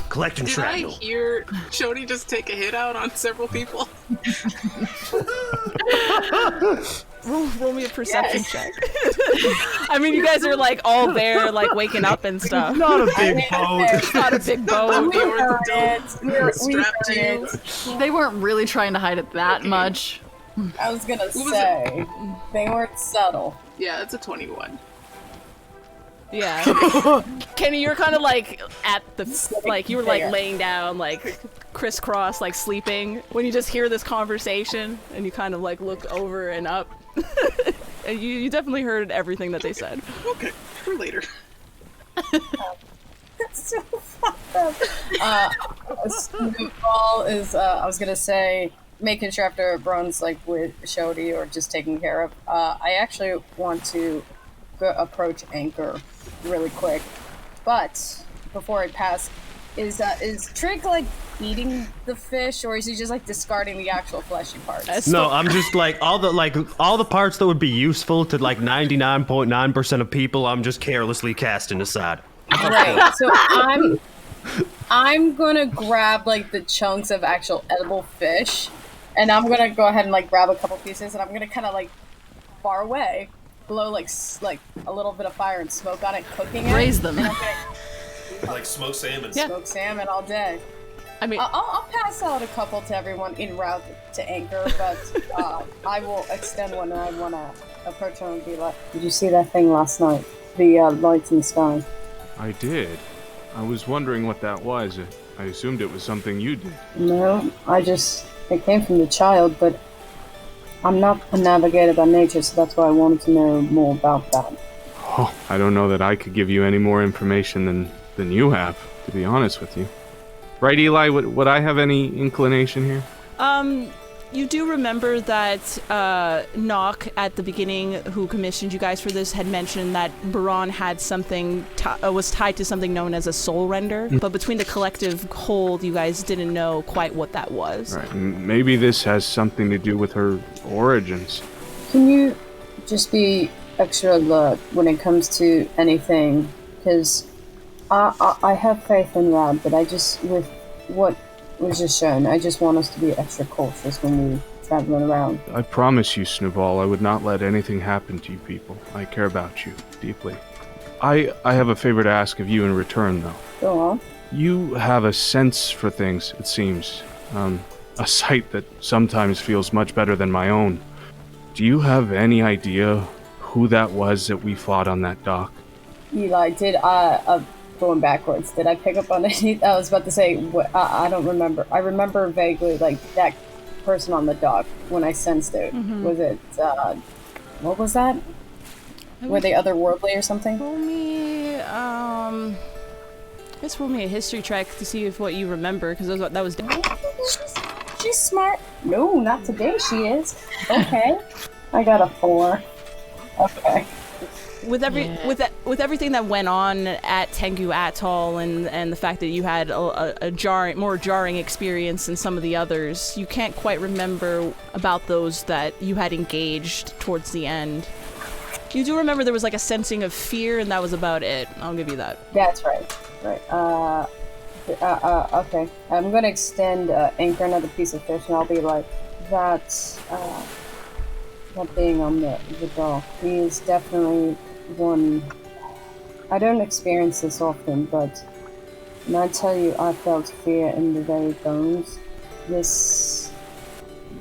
Collecting Did I shrapnel. hear Xauti just take a hit out on several people? Roll me a perception check. I mean, you guys are like all there, like waking up and stuff. Not a big boat. It's not a big boat. They were We strapped to you. They weren't really trying to hide it that much. I was gonna was say, they weren't subtle. Yeah, it's a 21. Yeah. Kenny, you're kind of like at the, like, you were like laying down, like crisscross, like sleeping, when you just hear this conversation and you kind of like look over and up. And you definitely heard everything that they said. Okay, for later. That's so fucked up. Snu-vall is, I was gonna say, making sure after Buran's like with Xauti or just taken care of. I actually want to approach Anchor really quick, but before I pass, is Trig like eating the fish, or is he just like discarding the actual fleshy parts? No, I'm just like all the parts that would be useful to like 99.9% of people. I'm just carelessly casting aside. Right. So I'm gonna grab like the chunks of actual edible fish, and I'm gonna go ahead and like grab a couple pieces, and I'm gonna kind of like far away blow like a little bit of fire and smoke on it, cooking it. Raise them. And I'm gonna Like smoked salmon. Yeah. smoke salmon all day. I mean, I'll pass out a couple to everyone en route to Anchor, but I will extend one, and I want to approach him and be like, "Did you see that thing last night? The lights in the sky?" I did. I was wondering what that was. I assumed it was something you did. No, it came from the child, but I'm not a navigator by nature, so that's why I wanted to know more about that. Oh, I don't know that I could give you any more information than you have, to be honest with you. Right, Eli? Would I have any inclination here? you do remember that Nock at the beginning, who commissioned you guys for this, had mentioned that Buran had something was tied to something known as a soul render, but between the collective hold, you guys didn't know quite what that was. Right. Maybe this has something to do with her origins. Can you just be extra alert when it comes to anything? Because I have faith in Rad, but with what was just shown, I just want us to be extra cautious when we're traveling around. I promise you, Snuvall, I would not let anything happen to you people. I care about you deeply. I have a favor to ask of you in return, though. Go on. You have a sense for things, it seems. A sight that sometimes feels much better than my own. Do you have any idea who that was that we fought on that dock? Eli, going backwards, did I pick up on any? I was about to say, I don't remember. I remember vaguely, like, that person on the dock when I sensed it. Mm-hmm. Was it, what was that? Were they otherworldly or something? Roll me, let's roll me a history check to see if what you remember, because that was... She's smart. No, not today she is. Okay. I got a 4. Okay. With everything that went on at Tengu Atoll and the fact that you had a more jarring experience than some of the others, you can't quite remember about those that you had engaged towards the end. You do remember there was like a sensing of fear, and that was about it. I'll give you that. That's right. Right. Okay. I'm gonna extend Anchor another piece of fish, and I'll be like, that being on the dock, he is definitely one. I don't experience this often, but when I tell you I felt fear in the very bones,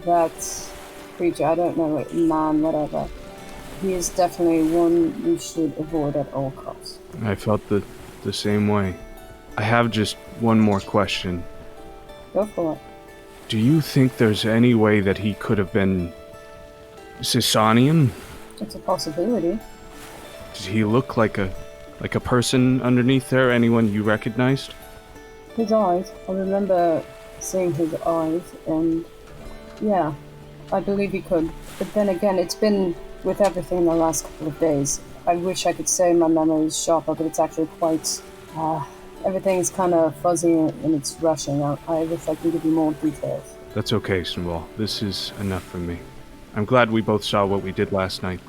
that creature, I don't know, man, whatever, he is definitely one we should avoid at all costs. I felt the same way. I have just one more question. Go for it. Do you think there's any way that he could have been Sasanian? It's a possibility. Did he look like a person underneath there? Anyone you recognized? His eyes. I remember seeing his eyes, and yeah, I believe he could. But then again, it's been with everything in the last couple of days. I wish I could say my memory is sharper, but it's actually quite Everything's kind of fuzzy and it's rushing. I wish I can give you more details. That's okay, Snuvall. This is enough for me. I'm glad we both saw what we did last night.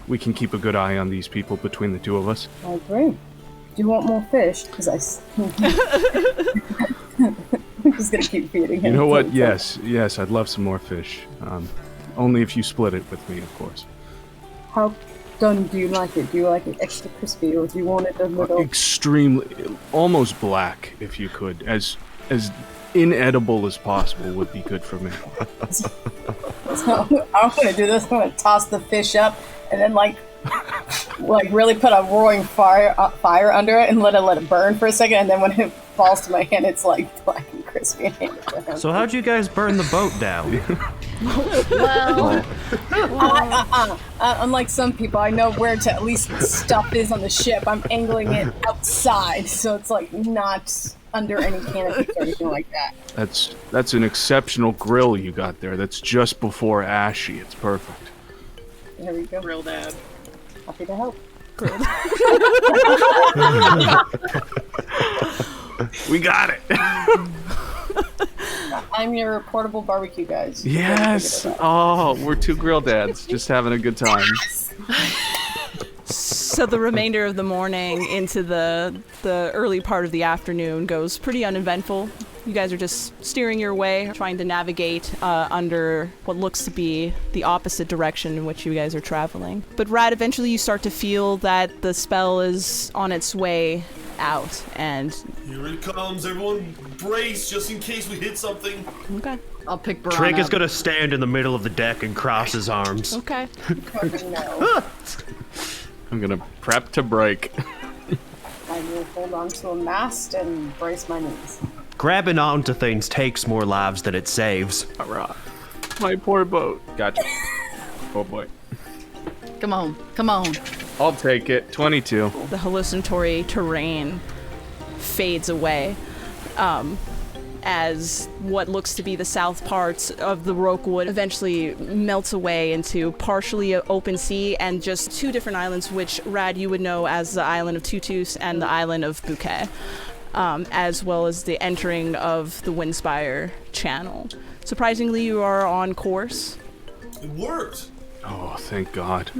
We can keep a good eye on these people between the two of us. I agree. Do you want more fish? Because I'm just going to keep feeding him. You know what? Yes, I'd love some more fish. Only if you split it with me, of course. How done do you like it? Do you like it extra crispy, or do you want it a little... Extremely, almost black, if you could. As inedible as possible would be good for me. So I'm going to do this. I'm going to toss the fish up and then like really put a roaring fire under it and let it burn for a second, and then when it falls to my hand, it's like black and crispy. And hand it to him. So how'd you guys burn the boat down? Well, unlike some people, I know where to at least stuff is on the ship. I'm angling it outside, so it's like not under any canopy or anything like that. That's an exceptional grill you got there. That's just before ashy. It's perfect. There we go. Real dad. Happy to help. We got it. I'm your portable barbecue guys. Yes. Oh, we're two grill dads just having a good time. So the remainder of the morning into the early part of the afternoon goes pretty uneventful. You guys are just steering your way, trying to navigate under what looks to be the opposite direction in which you guys are traveling. But Rad, eventually you start to feel that the spell is on its way out, and... Here it comes, everyone brace just in case we hit something. Okay. I'll pick Buran Trig is up. gonna stand in the middle of the deck and cross his arms. Okay. No. I'm gonna prep to break. I will hold on to a mast and brace my knees. Grabbing onto things takes more lives than it saves. Alright. My poor boat. Gotcha. Oh boy. Come on, come on. I'll take it. 22. The hallucinatory terrain fades away as what looks to be the south parts of the Rokewood eventually melts away into partially open sea and just two different islands, which, Rad, you would know as the island of Tutus and the island of Bouquet, as well as the entering of the Windspire Channel. Surprisingly, you are on course. It worked. Oh, thank God.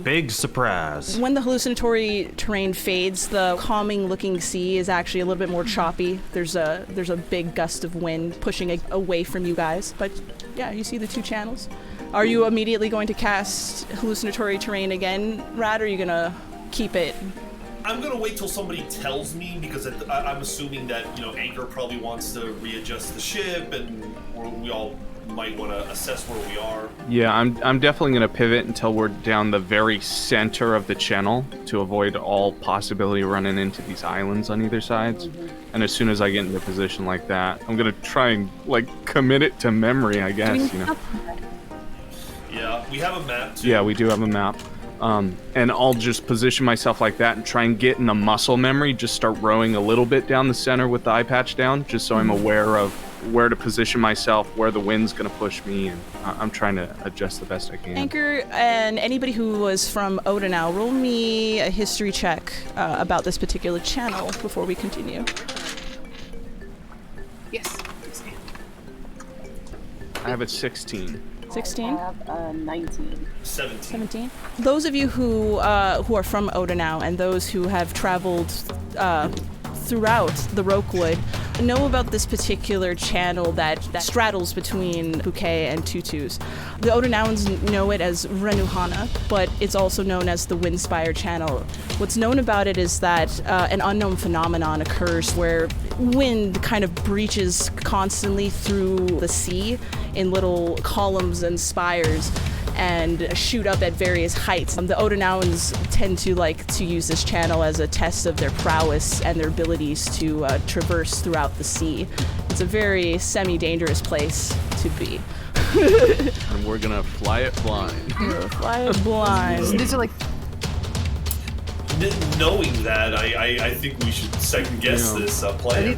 Big surprise. When the hallucinatory terrain fades, the calming-looking sea is actually a little bit more choppy. There's a big gust of wind pushing away from you guys. But yeah, you see the two channels. Are you immediately going to cast hallucinatory terrain again, Rad, or are you gonna keep it? I'm gonna wait till somebody tells me, because I'm assuming that Anchor probably wants to readjust the ship, and we all might want to assess where we are. Yeah, I'm definitely going to pivot until we're down the very center of the channel to avoid all possibility of running into these islands on either sides. And as soon as I get into a position like that, I'm going to try and commit it to memory, I guess. Yeah, we have a map too. Yeah, we do have a map. And I'll just position myself like that and try and get in the muscle memory, just start rowing a little bit down the center with the eye patch down, just so I'm aware of where to position myself, where the wind's going to push me, and I'm trying to adjust the best I can. Anchor and anybody who was from Odenau, roll me a history check about this particular channel before we continue. Yes. I have a 16. 16? I have 19. 17. Those of you who are from Odenau and those who have traveled throughout the Rokewood know about this particular channel that straddles between Bouquet and Tutus. The Odenauans know it as Renuhana, but it's also known as the Windspire Channel. What's known about it is that an unknown phenomenon occurs where wind kind of breaches constantly through the sea in little columns and spires and shoot up at various heights. The Odenauans tend to like to use this channel as a test of their prowess and their abilities to traverse throughout the sea. It's a very semi-dangerous place to be. And we're gonna fly it blind. Fly it blind. These are Knowing that, I think we should second guess this plan.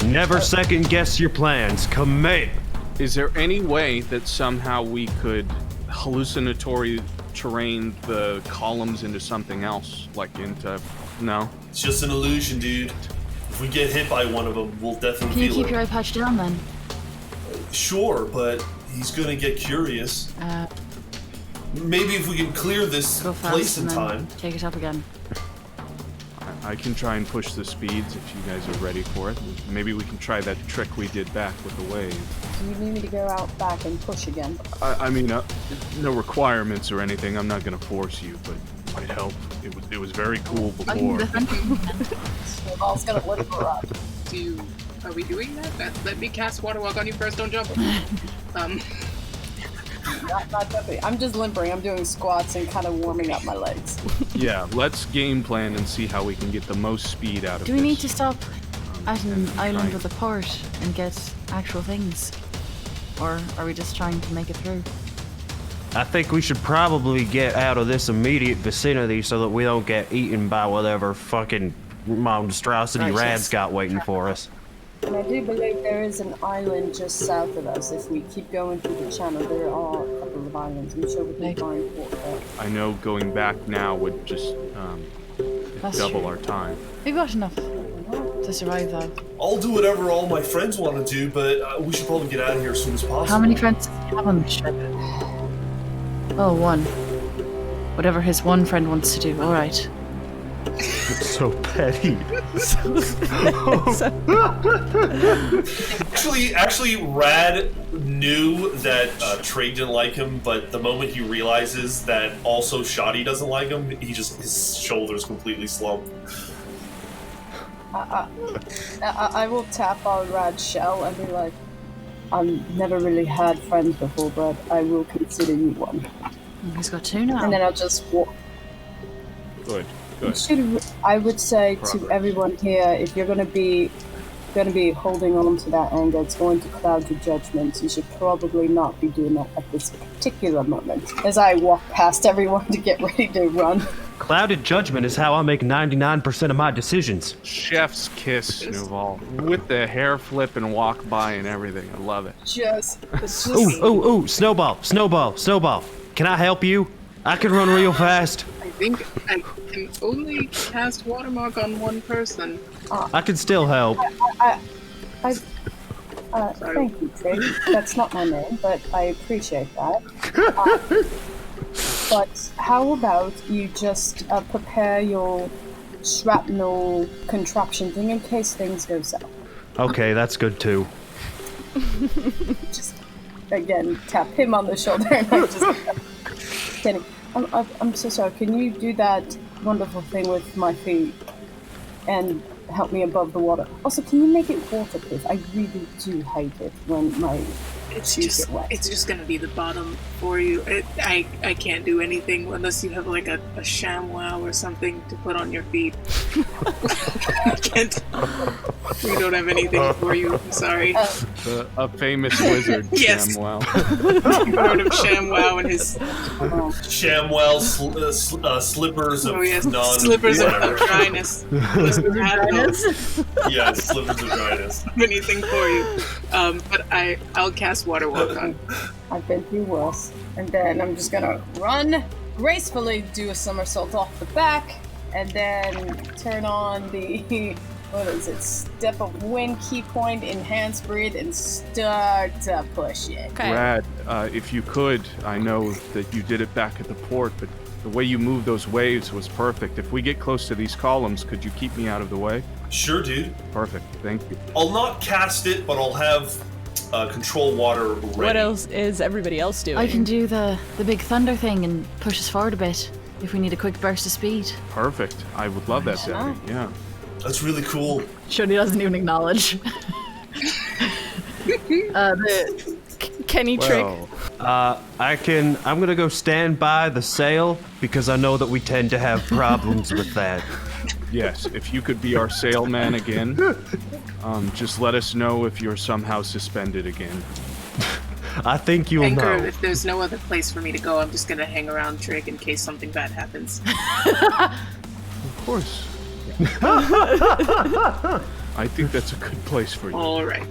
Never second guess your plans. Commit. Is there any way that somehow we could hallucinatory terrain the columns into something else, like into No. It's just an illusion, dude. If we get hit by one of them, we'll definitely Can you feel keep it. your eye patch down then? Sure, but he's gonna get curious. Maybe if we can clear this Go fast place in and then time. take it up again. I can try and push the speeds if you guys are ready for it. Maybe we can try that trick we did back with the wave. Do you need me to go out back and push again? I mean, no requirements or anything. I'm not gonna force you, but it might help. It was very cool before. Snuvall's gonna lift her up. Are we doing that? Let me cast water walk on you first. Don't jump. Not jumping. I'm just limpering. I'm doing squats and kind of warming up my legs. Yeah, let's game plan and see how we can get the most speed out of this. Do we need to stop at an island with a port and get actual things? Or are we just trying to make it through? I think we should probably get out of this immediate vicinity so that we don't get eaten by whatever fucking monstrosity Right, Rad's yes. got waiting for us. And I do believe there is an island just south of us. If we keep going through the channel, there are a couple of islands. I'm sure we can find port there. I know going back now would just That's double true. our time. We've got enough to survive though. I'll do whatever all my friends want to do, but we should probably get out of here as soon as possible. How many friends does he have on the ship? Oh, one. Whatever his one friend wants to do. Alright. So petty. Actually, Rad knew that Trig didn't like him, but the moment he realizes that also Shoddy doesn't like him, his shoulders completely slump. I will tap on Rad's shell and be like, I've never really had friends before, but I will consider you one. He's got two now. And then I'll just walk. Good. I would say to everyone here, if you're going to be holding on to that anger, it's going to cloud your judgment. You should probably not be doing that at this particular moment. As I walk past everyone to get ready to run. Clouded judgment is how I make 99% of my decisions. Chef's kiss, Snuvall. With the hair flip and walk by and everything. I love it. Ooh, Snowball. Can I help you? I can run real fast. I think I can only cast watermark on one person. I can still help. Thank you, Trig. That's not my name, but I appreciate that. But how about you just prepare your shrapnel contraption thing in case things go south? Okay, that's good too. Just, again, tap him on the shoulder and I'm just kidding. I'm so sorry. Can you do that wonderful thing with my feet and help me above the water? Also, can you make it waterproof? I really do hate it when my shoes get wet. It's just gonna be the bottom for you. I can't do anything unless you have like a ShamWow or something to put on your feet. I can't. We don't have anything for you. I'm sorry. A famous wizard, Yes. ShamWow. You've heard of ShamWow and his ShamWow slippers of slippers of dryness. Yeah, slippers of dryness. Have anything for you, but I'll cast water walk on. I've been through worse. And then I'm just gonna run gracefully, do a somersault off the back, and then turn on the step of wind, key point, enhance breathe, and start to push it. Okay. Brad, if you could, I know that you did it back at the port, but the way you moved those waves was perfect. If we get close to these columns, could you keep me out of the way? Sure, dude. Perfect, thank you. I'll not cast it, but I'll have control water ready. What else is everybody else doing? I can do the big thunder thing and push us forward a bit if we need a quick burst of speed. Perfect. I would love that, Debbie. Yeah. That's really cool. Shoni doesn't even acknowledge. Kenny Trig. I'm gonna go stand by the sail because I know that we tend to have problems with that. Yes, if you could be our sailman again, just let us know if you're somehow suspended again. I think you'll Anchor, know. if there's no other place for me to go, I'm just gonna hang around Trig in case something bad happens. Of course. I think that's a good place for you. All right.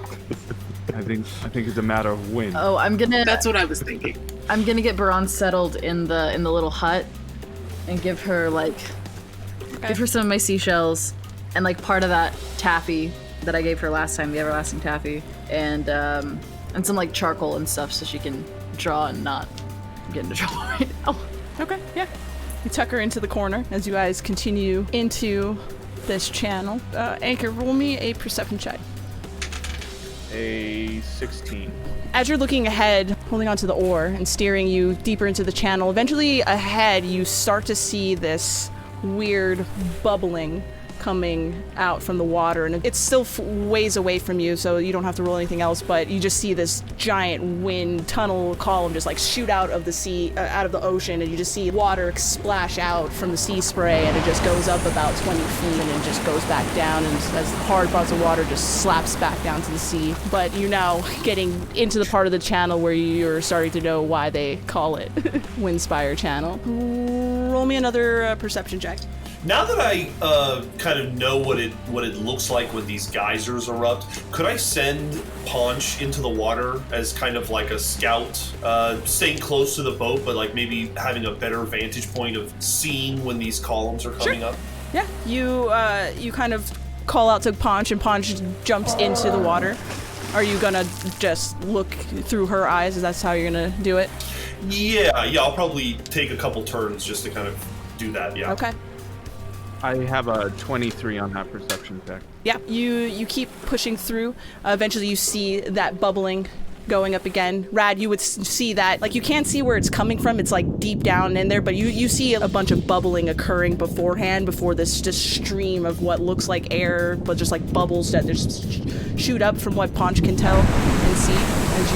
I think it's a matter of when. Oh, That's what I was thinking. I'm gonna get Buran settled in the little hut and give her like Okay. Give her some of my seashells, and like part of that taffy that I gave her last time, the everlasting taffy, and some like charcoal and stuff so she can draw and not get into trouble right now. Okay, yeah. You tuck her into the corner as you guys continue into this channel. Anchor, roll me a perception check. A 16. As you're looking ahead, holding onto the oar and steering you deeper into the channel, eventually ahead you start to see this weird bubbling coming out from the water, and it's still ways away from you, so you don't have to roll anything else, but you just see this giant wind tunnel column just like shoot out of the sea, out of the ocean, and you just see water splash out from the sea spray, and it just goes up about 20 feet and it just goes back down, and as hard bodies of water just slaps back down to the sea. But you're now getting into the part of the channel where you're starting to know why they call it Windspire Channel. Roll me another perception check. Now that I kind of know what it looks like when these geysers erupt, could I send Paunch into the water as kind of like a scout, staying close to the boat, but like maybe having a better vantage point of seeing when these columns are coming up? Yeah, you kind of call out to Paunch, and Paunch jumps into the water. Are you gonna just look through her eyes? Is that how you're gonna do it? Yeah, I'll probably take a couple turns just to kind of do that, yeah. Okay. I have a 23 on that perception check. Yeah, you keep pushing through. Eventually you see that bubbling going up again. Rad, you would see that. Like, you can't see where it's coming from. It's like deep down in there, but you see a bunch of bubbling occurring beforehand, before this just stream of what looks like air, but just like bubbles that just shoot up from what Paunch can tell and see. As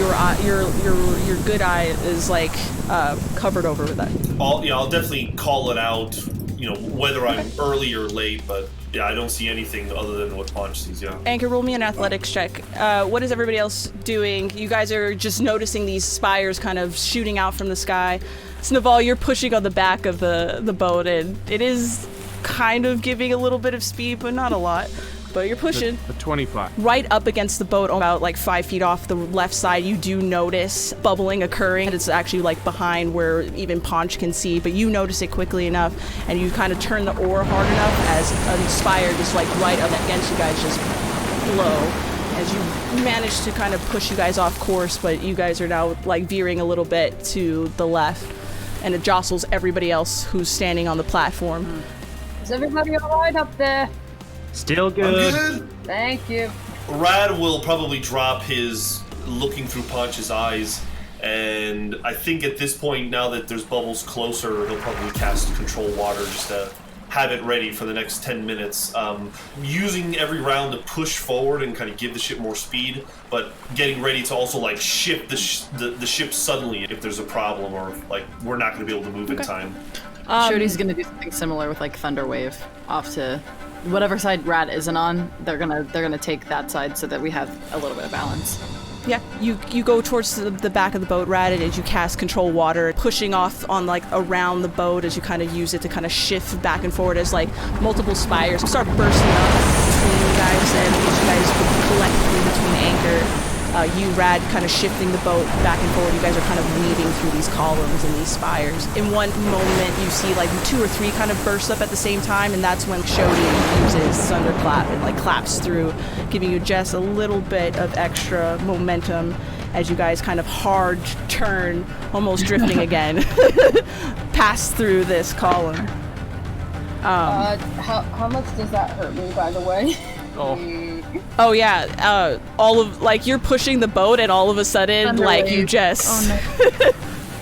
your good eye is like covered over with that. I'll definitely call it out. Whether I'm early or late, but yeah, I don't see anything other than what Paunch sees, yeah. Anchor, roll me an athletics check. What is everybody else doing? You guys are just noticing these spires kind of shooting out from the sky. Snuvall, you're pushing on the back of the boat, and it is kind of giving a little bit of speed, but not a lot. But you're pushing. A 25. Right up against the boat, about like 5 feet off the left side, you do notice bubbling occurring. It's actually like behind where even Paunch can see, but you notice it quickly enough, and you kind of turn the oar hard enough as a spire just like right up against you guys just blow. As you manage to kind of push you guys off course, but you guys are now like veering a little bit to the left, and it jostles everybody else who's standing on the platform. Is everybody alright up there? Still good. I'm good. Thank you. Rad will probably drop his looking through Paunch's eyes, and I think at this point, now that there's bubbles closer, he'll probably cast Control Water just to have it ready for the next 10 minutes. Using every round to push forward and kind of give the ship more speed, but getting ready to also like shift the ship suddenly if there's a problem, or like we're not going to be able to move in time. Shodi's gonna do something similar with like Thunder Wave off to whatever side Rad isn't on. They're gonna take that side so that we have a little bit of balance. Yeah, you go towards the back of the boat, Rad, and as you cast Control Water, pushing off on like around the boat as you kind of use it to kind of shift back and forward as like multiple spires start bursting up between you guys, and as you guys collectively between anchor. You, Rad, kind of shifting the boat back and forward. You guys are kind of weaving through these columns and these spires. In one moment, you see like 2 or 3 kind of burst up at the same time, and that's when Xauti uses Thunderclap and like claps through, giving you just a little bit of extra momentum as you guys kind of hard turn, almost drifting again, pass through this column. How much does that hurt me, by the way? Oh yeah, all of like you're pushing the boat, and all of a sudden like you just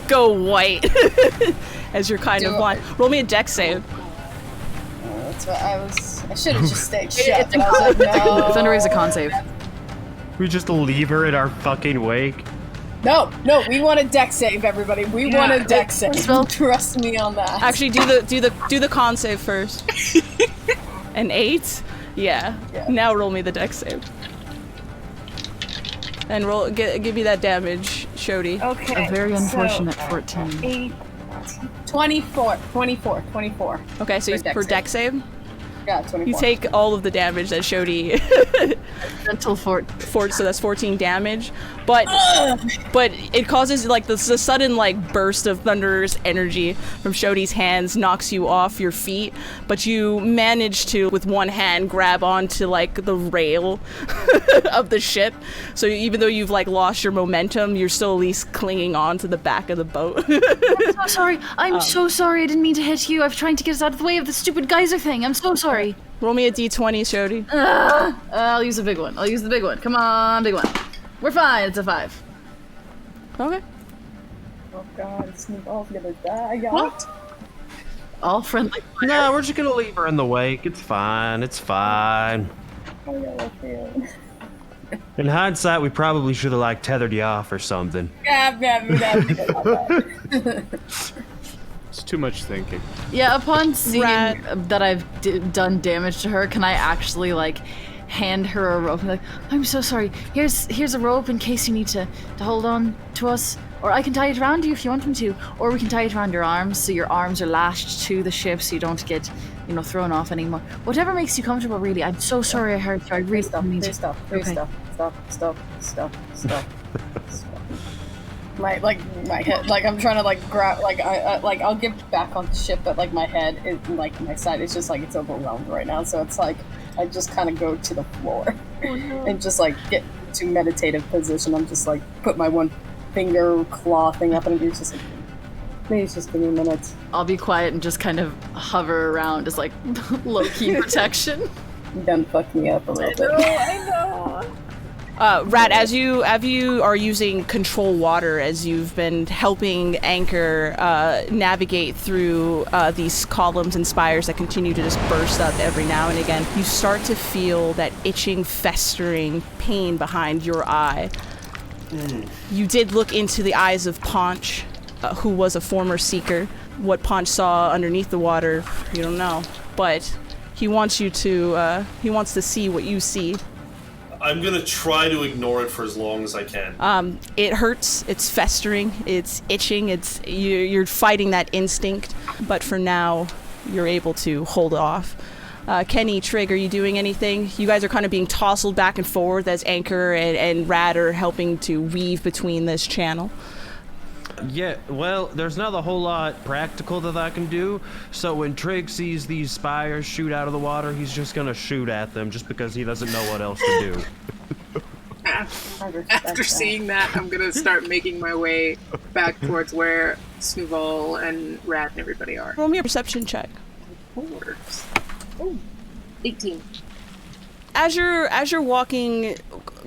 go white as you're kind of blind. Roll me a dex save. That's what I should have just stayed shut. I was like, no. Thunder Wave's a con save. We just leave her in our fucking wake. No, we want a dex save, everybody. We want a dex save. Trust me on that. Actually, do the con save first. An 8. Yeah. Now roll me the dex save. And give me that damage, Xauti. Okay. A very unfortunate 14. 8, 24. Okay, so for dex save? Yeah, 24. You take all of the damage that Xauti Gentle fort. So that's 14 damage, but it causes like the sudden like burst of thunderous energy from Xauti's hands knocks you off your feet, but you manage to with one hand grab onto like the rail of the ship, so even though you've like lost your momentum, you're still at least clinging on to the back of the boat. I'm so sorry. I'm so sorry. I didn't mean to hit you. I was trying to get us out of the way of the stupid geyser thing. I'm so sorry. Roll me a d20, Xauti. I'll use a big one. I'll use the big one. Come on, big one. We're fine. It's a 5. Okay. Oh god, Snuvall's gonna die, y'all. What? All friendly. No, we're just gonna leave her in the wake. It's fine. It's fine. How y'all are feeling? In hindsight, we probably should have like tethered you off or something. It's too much thinking. Yeah, upon seeing that I've done damage to her, can I actually like hand her a rope and be like, I'm so sorry. Here's a rope in case you need to hold on to us. Or I can tie it around you if you want me to. Or we can tie it around your arms so your arms are lashed to the ship so you don't get, thrown off anymore. Whatever makes you comfortable, really. I'm so sorry I hurt you. I really don't mean to. Stop. My head, like I'm trying to like grab, like I'll get back on the ship, but like my head is like my side is just like it's overwhelmed right now. So it's like I just kind of go to the floor and just like get to meditative position. I'm just like put my one finger claw thing up and it's just like, please just give me a minute. I'll be quiet and just kind of hover around as like low-key protection. You done fucked me up a little bit. I know. Rat, as you are using control water, as you've been helping Anchor navigate through these columns and spires that continue to just burst up every now and again, you start to feel that itching, festering pain behind your eye. You did look into the eyes of Paunch, who was a former seeker. What Paunch saw underneath the water, you don't know, but he wants you to. He wants to see what you see. I'm gonna try to ignore it for as long as I can. It hurts. It's festering. It's itching. You're fighting that instinct, but for now, you're able to hold off. Kenny, Trig, are you doing anything? You guys are kind of being tousled back and forth as Anchor and Rad are helping to weave between this channel. Yeah, well, there's not a whole lot practical that I can do, so when Trig sees these spires shoot out of the water, he's just gonna shoot at them just because he doesn't know what else to do. After seeing that, I'm gonna start making my way back towards where Snu-vall and Rat and everybody are. Roll me a perception check. Oh, 18. As you're walking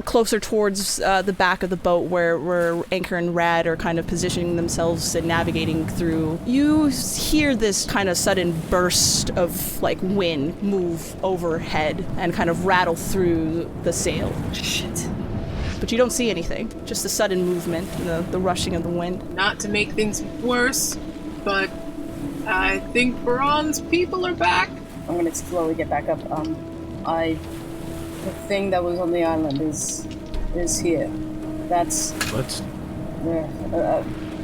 closer towards the back of the boat where Anchor and Rad are kind of positioning themselves and navigating through, you hear this kind of sudden burst of like wind move overhead and kind of rattle through the sail. Shit. But you don't see anything, just the sudden movement and the rushing of the wind. Not to make things worse, but I think Buran's people are back. I'm gonna slowly get back up. The thing that was on the island is here. That's. Let's.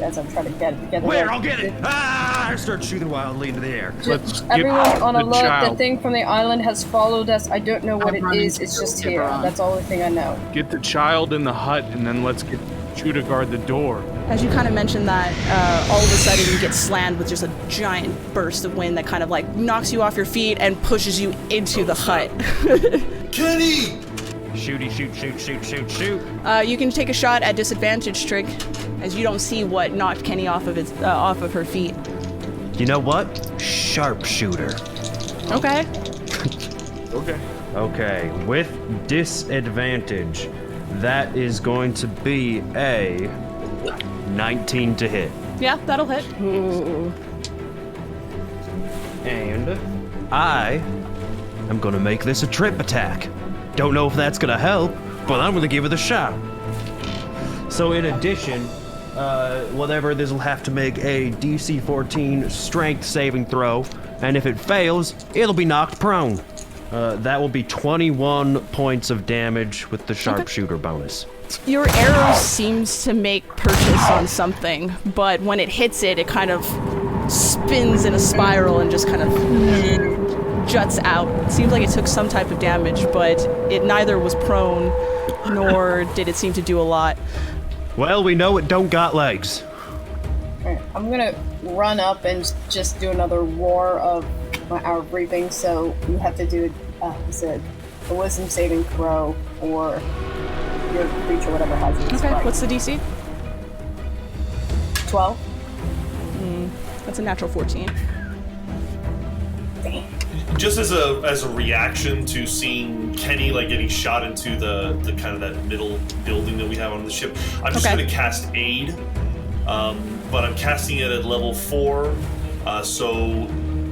As I'm trying to get it. Where? I'll get it! Ah! I start shooting wildly into the air. Let's get Everyone on the alert. child. The thing from the island has followed us. I don't know what it is. It's just here. That's the only thing I know. Get the child in the hut, and then let's get you to guard the door. As you kind of mentioned that, all of a sudden you get slammed with just a giant burst of wind that kind of like knocks you off your feet and pushes you into the hut. Kenny! Shooty, shoot. You can take a shot at disadvantage, Trig, as you don't see what knocked Kenny off of her feet. You know what? Sharpshooter. Okay. Okay, with disadvantage, that is going to be a 19 to hit. Yeah, that'll hit. And I am gonna make this a trip attack. Don't know if that's gonna help, but I'm gonna give it a shot. So in addition, whatever, this will have to make a DC 14 strength saving throw, and if it fails, it'll be knocked prone. That will be 21 points of damage with the sharpshooter bonus. Your arrow seems to make purchase on something, but when it hits it, it kind of spins in a spiral and just kind of juts out. It seems like it took some type of damage, but it neither was prone, nor did it seem to do a lot. Well, we know it don't got legs. Alright, I'm gonna run up and just do another roar of our breathing, so you have to do a wisdom saving throw, or your creature, whatever has it. Okay, what's the DC? 12. That's a natural 14. Just as a reaction to seeing Kenny like getting shot into the kind of that middle building that we have on the ship, I'm just going to cast Aid, but I'm casting it at level 4. So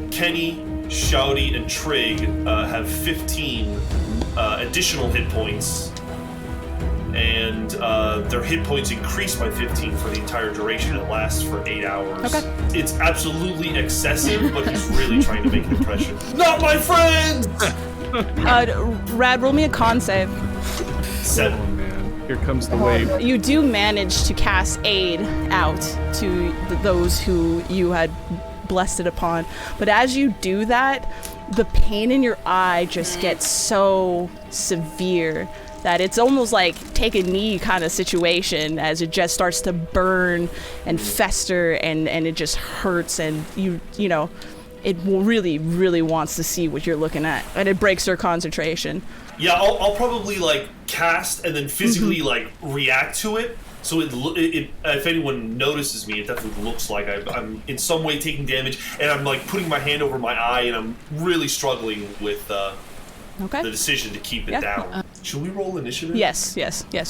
Kenny, Xauti, and Trig have 15 additional hit points, and their hit points increase by 15 for the entire duration. It lasts for 8 hours. Okay. It's absolutely excessive, but he's really trying to make an impression. Not my friends! Rad, roll me a con save. 7. Oh man, here comes the wave. You do manage to cast Aid out to those who you had blessed it upon, but as you do that, the pain in your eye just gets so severe that it's almost like take a knee kind of situation, as it just starts to burn and fester, and it just hurts, and you know it really, really wants to see what you're looking at, and it breaks their concentration. Yeah, I'll probably like cast and then physically like react to it. So it, if anyone notices me, it definitely looks like I'm in some way taking damage, and I'm like putting my hand over my eye, and I'm really struggling with the decision to keep it down. Should we roll initiative? Yes,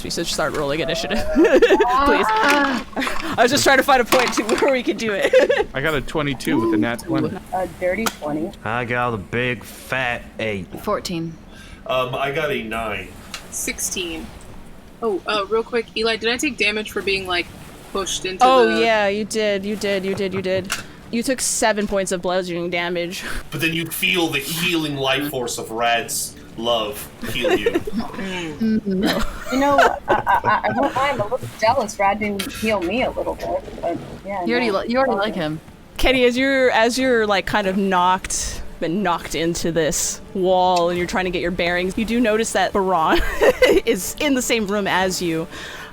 we should start rolling initiative. Please. I was just trying to find a point to where we could do it. I got a 22 with a nat 20. A dirty 20. I got a big fat 8. 14. I got a 9. 16. Oh, real quick, Eli, did I take damage for being, like, pushed into yeah, you did. You took 7 points of bludgeoning damage. But then you feel the healing life force of Rad's love heal you. You know, I won't lie, I'm a little jealous. Rad didn't heal me a little bit, but yeah. You already like him. Kenny, as you're like kind of knocked into this wall and you're trying to get your bearings, you do notice that Buran is in the same room as you.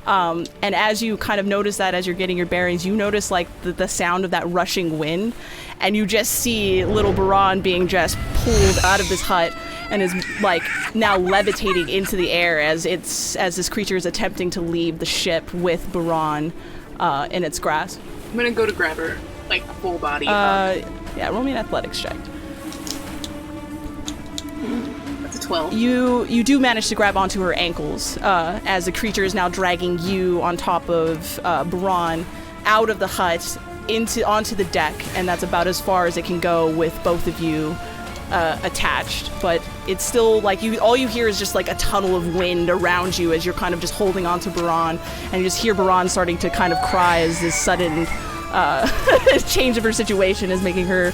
And as you kind of notice that, as you're getting your bearings, you notice like the sound of that rushing wind, and you just see little Buran being just pulled out of this hut and is like now levitating into the air as this creature is attempting to leave the ship with Buran in its grasp. I'm gonna go to grab her, like full body. Yeah, roll me an athletics check. That's a 12. You do manage to grab onto her ankles as the creature is now dragging you on top of Buran out of the hut onto the deck, and that's about as far as it can go with both of you attached. But it's still like all you hear is just like a tunnel of wind around you as you're kind of just holding on to Buran, and you just hear Buran starting to kind of cry as this sudden change of her situation is making her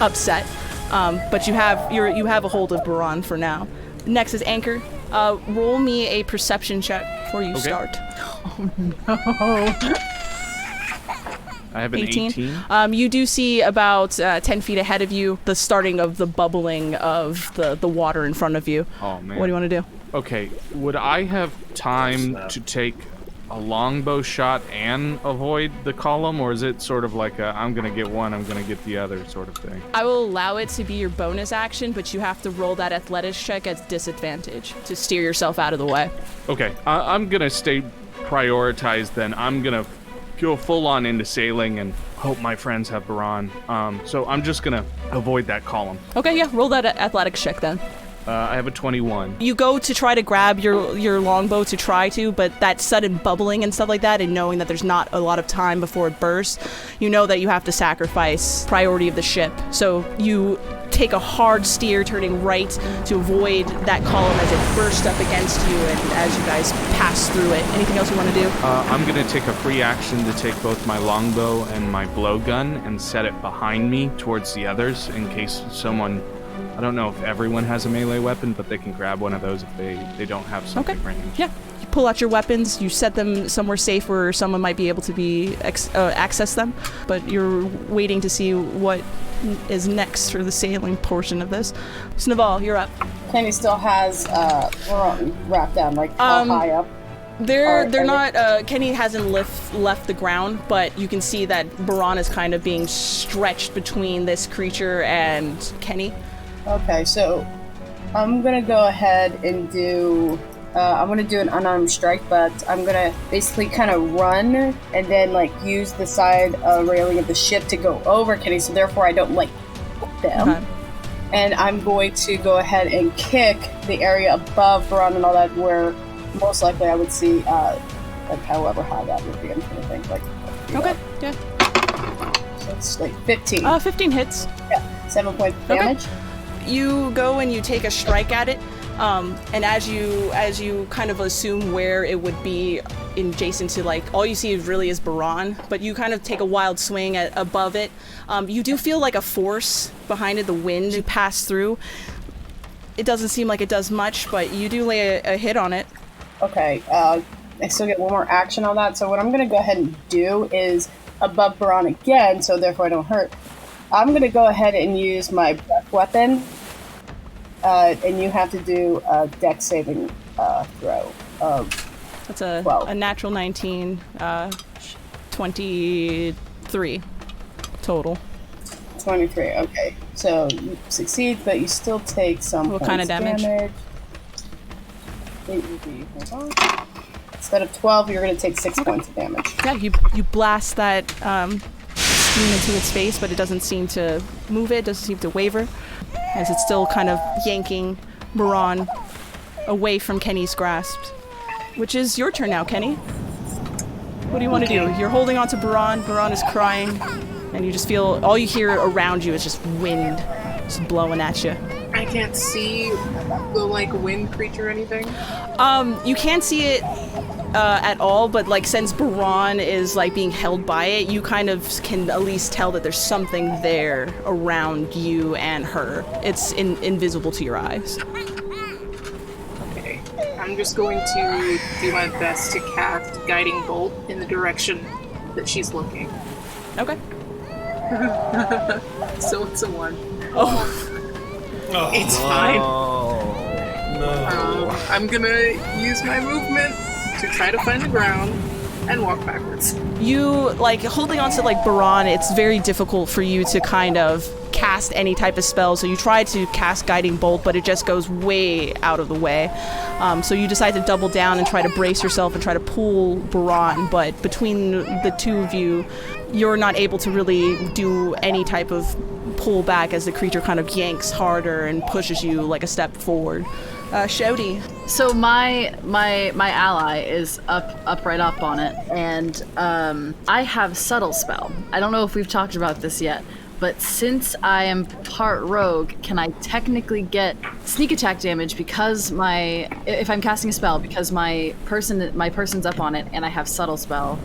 upset. But you have a hold of Buran for now. Next is Anchor. Roll me a perception check before you start. Oh no. I have an 18. You do see about 10 feet ahead of you the starting of the bubbling of the water in front of you. Oh man. What do you want to do? Okay, would I have time to take a longbow shot and avoid the column, or is it sort of like I'm gonna get one, I'm gonna get the other sort of thing? I will allow it to be your bonus action, but you have to roll that athletics check at disadvantage to steer yourself out of the way. Okay, I'm gonna stay prioritized then. I'm gonna go full on into sailing and hope my friends have Buran. So I'm just gonna avoid that column. Okay, yeah, roll that athletics check then. I have a 21. You go to try to grab your longbow to try to, but that sudden bubbling and stuff like that, and knowing that there's not a lot of time before it bursts, you know that you have to sacrifice priority of the ship. So you take a hard steer, turning right to avoid that column as it bursts up against you, and as you guys pass through it. Anything else you want to do? I'm going to take a free action to take both my longbow and my blowgun and set it behind me towards the others in case someone I don't know if everyone has a melee weapon, but they can grab one of those if they don't have something ranged. Yeah. You pull out your weapons, you set them somewhere safe where someone might be able to be access them, but you're waiting to see what is next for the sailing portion of this. Snuvall, you're up. Kenny still has wrapped down, like how high up? They're not. Kenny hasn't left the ground, but you can see that Buran is kind of being stretched between this creature and Kenny. Okay, so I'm gonna go ahead and do. I'm gonna do an unarmed strike, but I'm gonna basically kind of run and then like use the side railing of the ship to go over Kenny, so therefore I don't like hook them. Okay. And I'm going to go ahead and kick the area above Buran and all that, where most likely I would see, like however high that would be. I'm trying to think, like. Okay. Yeah. So it's like 15. 15 hits. Yeah. 7 points damage. You go and you take a strike at it. And as you kind of assume where it would be adjacent to, like, all you see really is Buran, but you kind of take a wild swing at above it. You do feel like a force behind it, the wind you pass through. It doesn't seem like it does much, but you do lay a hit on it. Okay, I still get one more action on that, so what I'm going to go ahead and do is above Buran again, so therefore I don't hurt. I'm going to go ahead and use my breath weapon. And you have to do a dex saving throw of That's a 12. A natural 19, 23 total. 23, okay. So you succeed, but you still take some What kind of damage? Instead of 12, you're going to take 6 points of damage. Yeah, you blast that steam into its face, but it doesn't seem to move it, doesn't seem to waver, as it's still kind of yanking Buran away from Kenny's grasp. Which is your turn now, Kenny. What do you want to do? You're holding on to Buran. Buran is crying, and you just feel, all you hear around you is just wind just blowing at you. I can't see the, like, wind creature or anything? You can't see it at all, but, like, since Buran is, like, being held by it, you kind of can at least tell that there's something there around you and her. It's invisible to your eyes. Okay. I'm just going to do my best to cast Guiding Bolt in the direction that she's looking. Okay. So it's a 1. Oh. It's fine. No. I'm gonna use my movement to try to find the ground and walk backwards. You, like, holding on to, like, Buran, it's very difficult for you to kind of cast any type of spell, so you try to cast Guiding Bolt, but it just goes way out of the way. So you decide to double down and try to brace yourself and try to pull Buran, but between the two of you, you're not able to really do any type of pull back as the creature kind of yanks harder and pushes you like a step forward. Xauti. So my ally is up right up on it, and I have subtle spell. I don't know if we've talked about this yet, but since I am part rogue, can I technically get sneak attack damage because if I'm casting a spell, because my person's up on it and I have subtle spell,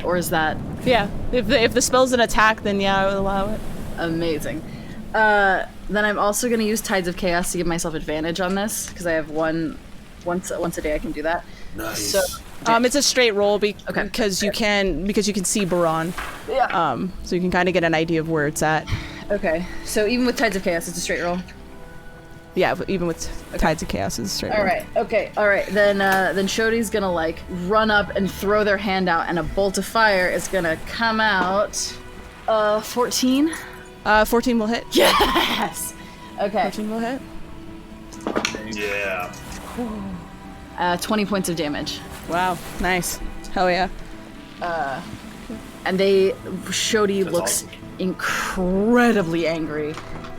or is that? Yeah, if the spell's an attack, then yeah, I would allow it. Amazing. Then I'm also going to use Tides of Chaos to give myself advantage on this, because I have once a day I can do that. Nice. So, it's a straight roll because you can see Buran. Yeah. So you can kind of get an idea of where it's at. Okay. So even with Tides of Chaos, it's a straight roll. Yeah, but even with Tides of Chaos, it's a straight roll. All right. Okay. All right. Then Xauti's gonna, like, run up and throw their hand out, and a bolt of fire is gonna come out. 14. 14 will hit. Yes. Okay. 14 will hit. Yeah. 20 points of damage. Wow. Nice. Hell yeah. And Xauti looks awesome. incredibly angry,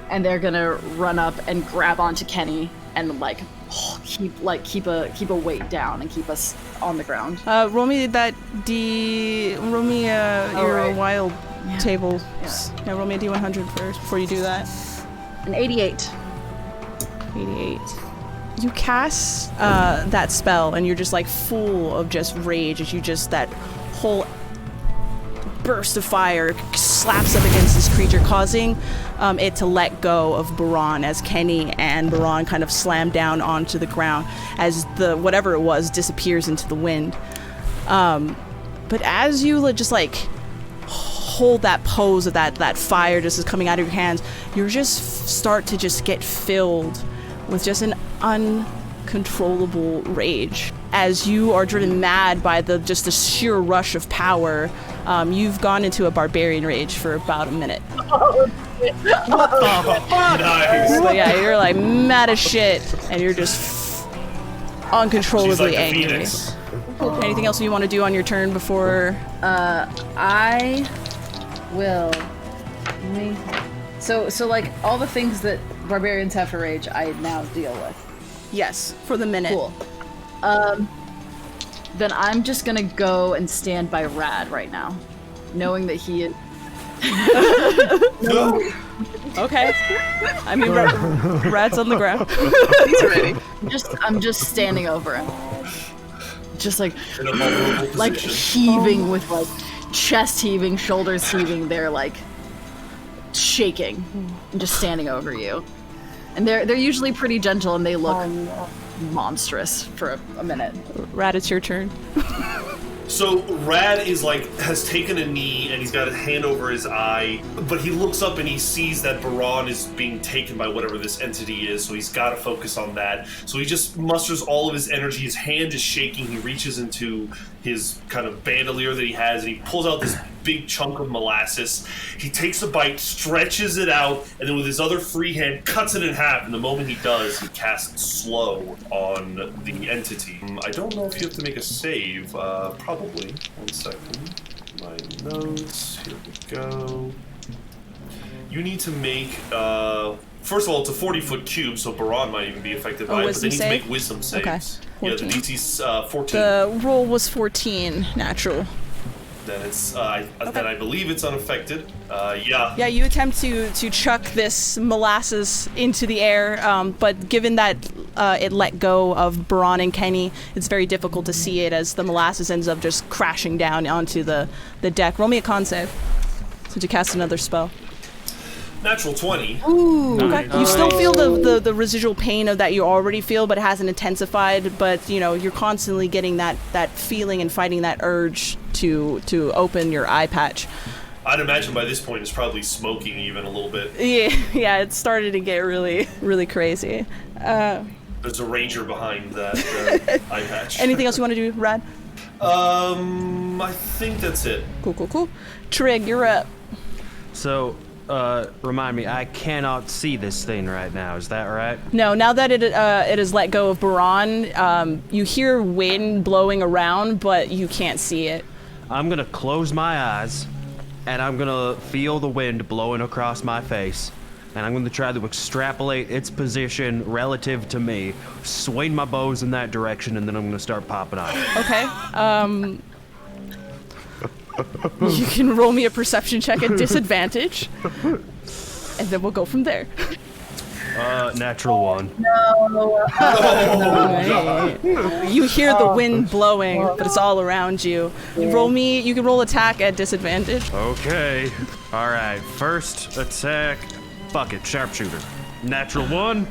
and they're gonna run up and grab onto Kenny and, like, keep a weight down and keep us on the ground. Roll me your wild tables. Yeah, roll me a D100 first before you do that. An 88. 88. You cast that spell, and you're just, like, full of just rage as you just, that whole burst of fire slaps up against this creature, causing it to let go of Buran as Kenny and Buran kind of slam down onto the ground as the whatever it was disappears into the wind. But as you just like hold that pose of that fire just is coming out of your hands, you just start to just get filled with just an uncontrollable rage. As you are driven mad by the sheer rush of power, you've gone into a barbarian rage for about a minute. Nice. But yeah, you're like mad as shit, and you're just uncontrollably angry. Anything else you want to do on your turn before? I will. So like all the things that barbarians have for rage, I now deal with. Yes, for the minute. Cool. Then I'm just gonna go and stand by Rad right now, knowing that he is. Okay. I mean, Rad's on the ground. He's ready. I'm just standing over him, just like In a vulnerable position. heaving with like chest heaving, shoulders heaving. They're like shaking. I'm just standing over you, and they're usually pretty gentle, and they look monstrous for a minute. Rad, it's your turn. So Rad has taken a knee and he's got his hand over his eye, but he looks up and he sees that Buran is being taken by whatever this entity is, so he's got to focus on that. So he just musters all of his energy. His hand is shaking. He reaches into his kind of bandolier that he has and he pulls out this big chunk of molasses. He takes a bite, stretches it out, and then with his other free hand cuts it in half. And the moment he does, he casts slow on the entity. I don't know if you have to make a save. Probably. 1 second. My notes. Here we go. You need to make. First of all, it's a 40-foot cube, so Buran might even be affected by it. But they need to make wisdom saves. Okay. Yeah, the DC's 14. The roll was 14, natural. Then it's then I believe it's unaffected. Yeah. Yeah, you attempt to chuck this molasses into the air, but given that it let go of Buran and Kenny, it's very difficult to see it as the molasses ends up just crashing down onto the deck. Roll me a con save to cast another spell. Natural 20. Ooh, okay. You still feel the residual pain of that you already feel, but it hasn't intensified. But you know you're constantly getting that feeling and fighting that urge to open your eye patch. I'd imagine by this point it's probably smoking even a little bit. Yeah, it started to get really, really crazy. There's a ranger behind that eye patch. Anything else you want to do, Rad? I think that's it. Cool. Trig, you're up. So, remind me, I cannot see this thing right now, is that right? No, now that it has let go of Buran, you hear wind blowing around, but you can't see it. I'm gonna close my eyes, and I'm gonna feel the wind blowing across my face, and I'm gonna try to extrapolate its position relative to me, swing my bows in that direction, and then I'm gonna start popping off. Okay, you can roll me a perception check at disadvantage, and then we'll go from there. Natural 1. No. You hear the wind blowing, but it's all around you. You can roll attack at disadvantage. Okay. Alright, first attack. Fuck it, sharpshooter. Natural 1.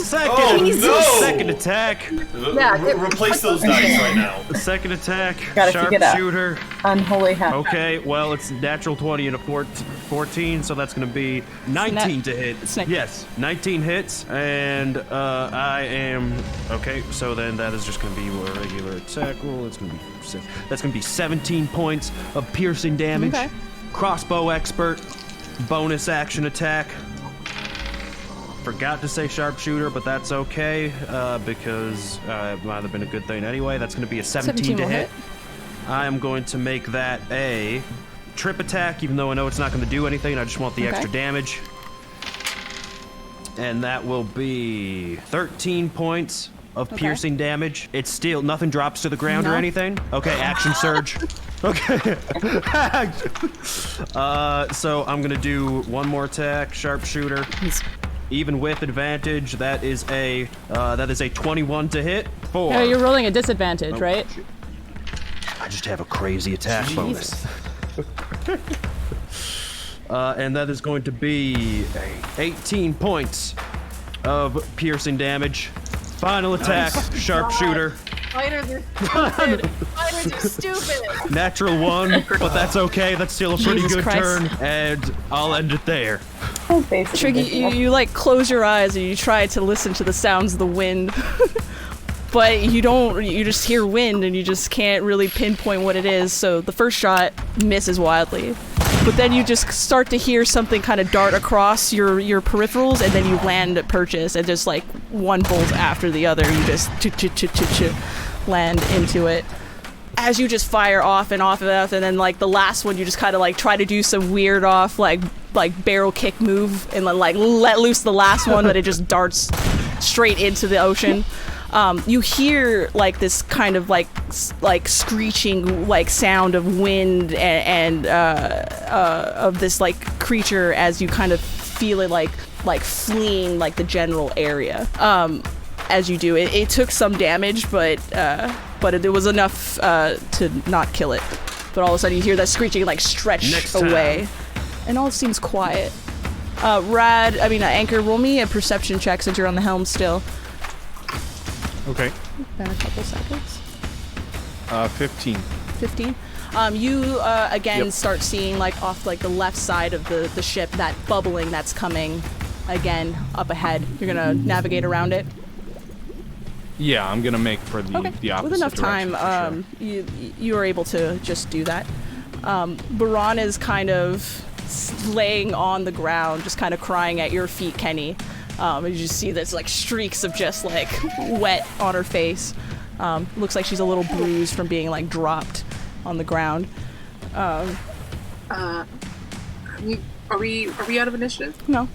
Second attack. Replace those dice right now. Second attack. Gotta pick it up. Sharpshooter. Unholy hell. Okay, well, it's natural 20 and a 14, so that's going to be 19 to hit. Yes, 19 hits, and I am... Okay, so then that is just going to be a regular attack roll. That's going to be 17 points of piercing damage. Okay. Crossbow expert. Bonus action attack. Forgot to say sharpshooter, but that's okay, because it might have been a good thing anyway. That's going to be a 17 to hit. I am going to make that a trip attack, even though I know it's not going to do anything. I just want the extra damage. And that will be 13 points of piercing damage. It's still, nothing drops to the ground or anything? Okay, action surge. Okay. So I'm going to do one more attack, sharpshooter. Even with advantage, that is a 21 to hit. 4. Yeah, you're rolling a disadvantage, right? I just have a crazy attack bonus. And that is going to be 18 points of piercing damage. Final attack, sharpshooter. Fighters are stupid. Fighters are stupid. Natural 1, but that's okay. That's still a pretty Jesus good Christ. turn, and I'll end it there. Trig, you like close your eyes and you try to listen to the sounds of the wind. But you just hear wind and you just can't really pinpoint what it is, so the first shot misses wildly. But then you just start to hear something kind of dart across your peripherals, and then you land at purchase, and just like one bolt after the other, you just land into it. As you just fire off and off and off, and then like the last one, you just kind of like try to do some weird off like barrel kick move, and then like let loose the last one, but it just darts straight into the ocean. You hear like this kind of like screeching like sound of wind and of this like creature as you kind of feel it like fleeing like the general area. As you do it took some damage, but it was enough to not kill it. But all of a sudden you hear that screeching like stretch away, and all seems quiet. Anchor, roll me a perception check since you're on the helm still. Okay. Been a couple seconds. 15. 15. You again start seeing like off like the left side of the ship that bubbling that's coming again up ahead. You're gonna navigate around it. Yeah, I'm gonna make for the opposite With enough direction, time, sure. you are able to just do that. Buran is kind of laying on the ground, just kind of crying at your feet, Kenny. You just see this like streaks of just like wet on her face. Looks like she's a little bruised from being like dropped on the ground. Are we out of initiative? No,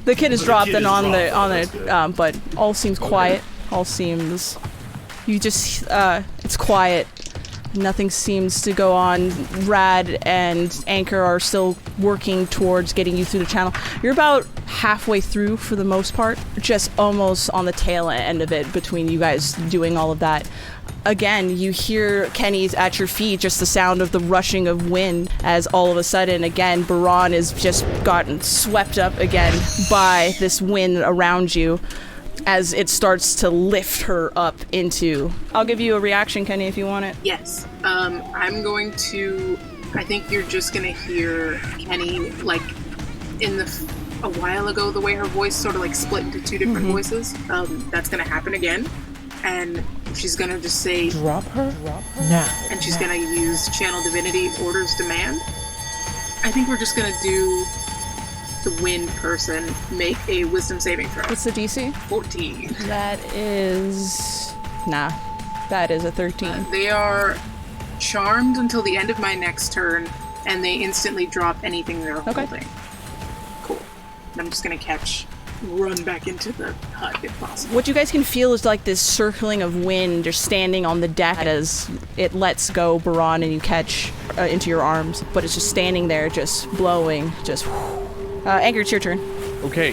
the kid is dropped and on the but all seems quiet. All seems it's quiet. Nothing seems to go on. Rad and Anchor are still working towards getting you through the channel. You're about halfway through for the most part, just almost on the tail end of it between you guys doing all of that. Again, you hear Kenny's at your feet, just the sound of the rushing of wind as all of a sudden, again, Buran is just gotten swept up again by this wind around you as it starts to lift her up into... I'll give you a reaction, Kenny, if you want it. Yes. I'm going to... I think you're just going to hear Kenny, like, a while ago, the way her voice sort of, like, split into two different voices. That's going to happen again. And she's going to just say... Drop her? Now. And she's going to use Channel Divinity Orders Demand. I think we're just going to do... the wind person make a wisdom saving throw. What's the DC? 14. That is... Nah. That is a 13. They are charmed until the end of my next turn, and they instantly drop anything they're holding. Cool. And I'm just gonna run back into the hut if possible. What you guys can feel is like this circling of wind just standing on the deck as it lets go Buran and you catch into your arms, but it's just standing there, just blowing, just... Anchor, it's your turn. Okay,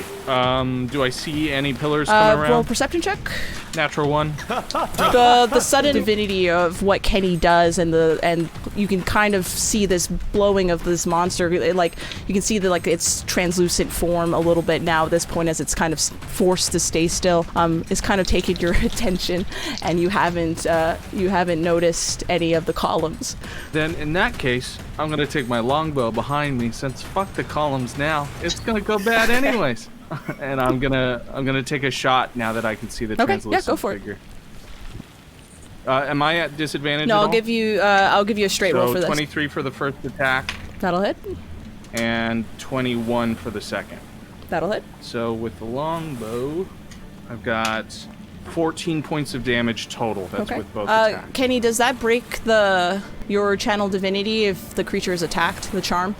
do I see any pillars coming around? Roll perception check. Natural 1. The sudden divinity of what Kenny does and you can kind of see this blowing of this monster. Like you can see its translucent form a little bit now at this point as it's kind of forced to stay still. Is kind of taking your attention, and you haven't noticed any of the columns. Then in that case, I'm gonna take my longbow behind me since fuck the columns now. It's gonna go bad anyways. And I'm gonna take a shot now that I can see the translucent go for figure. Am I at disadvantage? No, at I'll give you a straight roll for this. 23 for the first attack. That'll hit. And 21 for the second. That'll hit. So with the longbow, I've got 14 points of damage total. That's with both attacks. Kenny, does that break your channel divinity if the creature is attacked? The charm?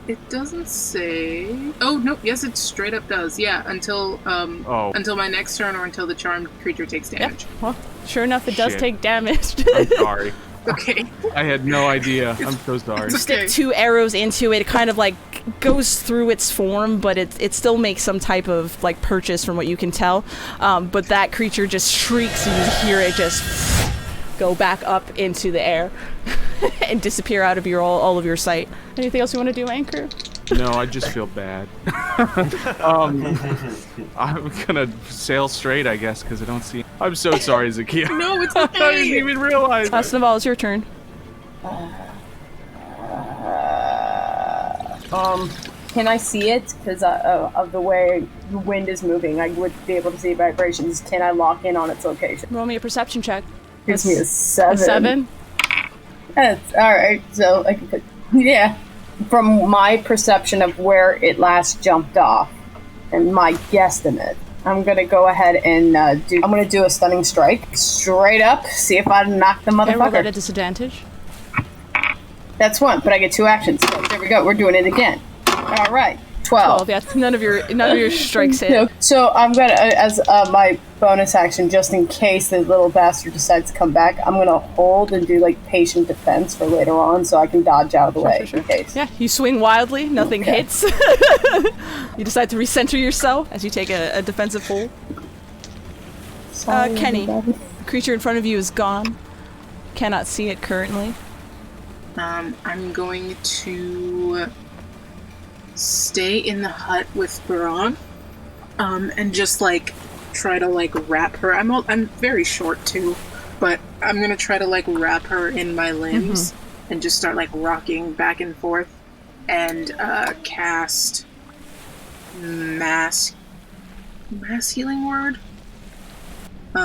It doesn't say... Oh, no, yes, it straight up does. Yeah, until my next turn or until the charmed creature takes damage. Yep. Well, sure enough, it does take damage. I'm sorry. Okay. I had no idea. I'm so sorry. You stick 2 arrows into it, kind of like goes through its form, but it still makes some type of like purchase from what you can tell. But that creature just shrieks and you hear it just go back up into the air and disappear out of all of your sight. Anything else you want to do, Anchor? No, I just feel bad. I'm gonna sail straight, I guess, because I don't see. I'm so sorry, Zakiya. No, it's okay. I didn't even realize. Snuvall, it's your turn. Can I see it? Because of the way the wind is moving, I would be able to see vibrations. Can I lock in on its location? Roll me a perception check. Gives me a 7. A 7? That's alright, so I can put... Yeah. From my perception of where it last jumped off, and my guesstimate, I'm gonna go ahead and I'm gonna do a stunning strike. Straight up, see if I knock the Okay, roll motherfucker. at a disadvantage. That's 1, but I get 2 actions. So there we go, we're doing it again. Alright, 12. 12, yeah. None of your strikes hit. So I'm gonna, as my bonus action, just in case the little bastard decides to come back, I'm gonna hold and do like patient defense for later on, so I can dodge out of the way in case. Yeah, you swing wildly, nothing hits. You decide to recenter yourself as you take a defensive hold. Kenny, the creature in front of you is gone. Cannot see it currently. I'm going to stay in the hut with Buran, and just like try to like wrap her. I'm very short too, but I'm gonna try to like wrap her in my limbs and just start like rocking back and forth and cast mass healing word,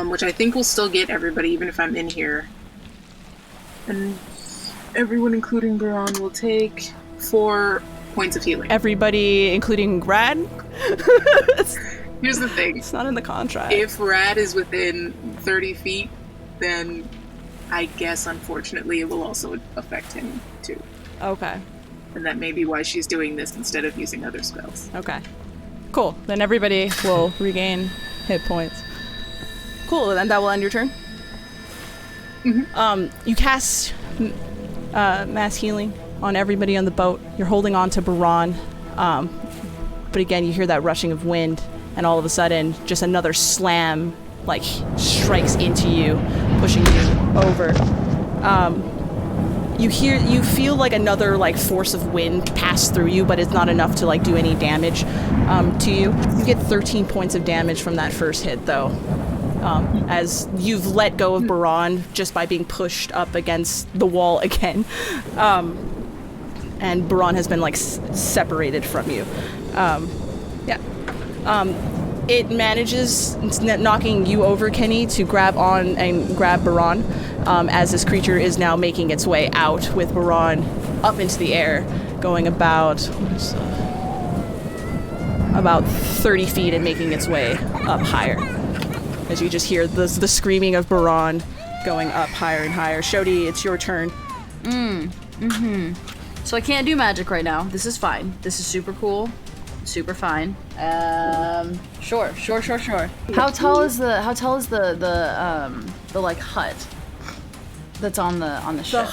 which I think will still get everybody even if I'm in here, and everyone including Buran will take 4 points of healing. Everybody, including Rad? Here's the thing. It's not in the contract. If Rad is within 30 feet, then I guess, unfortunately, it will also affect him, too. Okay. And that may be why she's doing this instead of using other spells. Okay. Cool. Then everybody will regain hit points. Cool, then that will end your turn. You cast mass healing on everybody on the boat. You're holding on to Buran. But again, you hear that rushing of wind, and all of a sudden, just another slam, like, strikes into you, pushing you over. You feel like another, like, force of wind pass through you, but it's not enough to, like, do any damage to you. You get 13 points of damage from that first hit, though. As you've let go of Buran just by being pushed up against the wall again. And Buran has been, like, separated from you. It manages knocking you over, Kenny, to grab on and grab Buran, as this creature is now making its way out with Buran up into the air, going about 30 feet and making its way up higher. As you just hear the screaming of Buran going up higher and higher. Xauti, it's your turn. So I can't do magic right now. This is fine. This is super cool. Super fine. Sure. How tall is the like hut that's on the ship?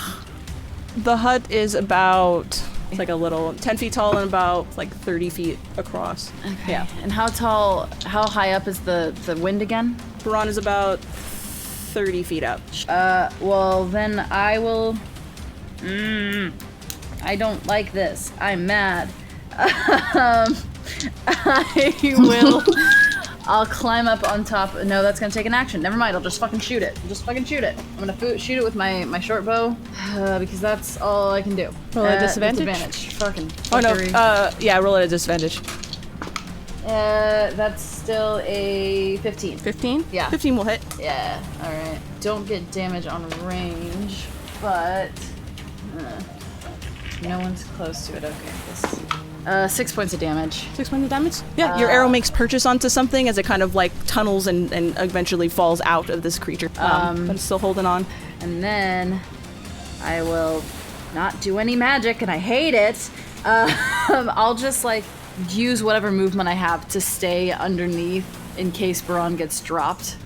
The hut is about like a little 10 feet tall and about like 30 feet across. Okay. Yeah. And how high up is the wind again? Buran is about 30 feet up. Well then I will. I don't like this. I'm mad. I will. I'll climb up on top. No, that's gonna take an action. Never mind. I'll just fucking shoot it. I'm gonna shoot it with my short bow because that's all I can do. Roll at disadvantage. Fucking. Oh no. Yeah. Roll at a disadvantage. That's still a 15. 15? Yeah. 15 will hit. Yeah. All right. Don't get damage on range, but no one's close to it. Okay. This. 6 points of damage. 6 points of damage? Yeah, your arrow makes purchase onto something as it kind of like tunnels and eventually falls out of this creature. But it's still holding on. And then I will not do any magic, and I hate it. I'll just like use whatever movement I have to stay underneath in case Buran gets dropped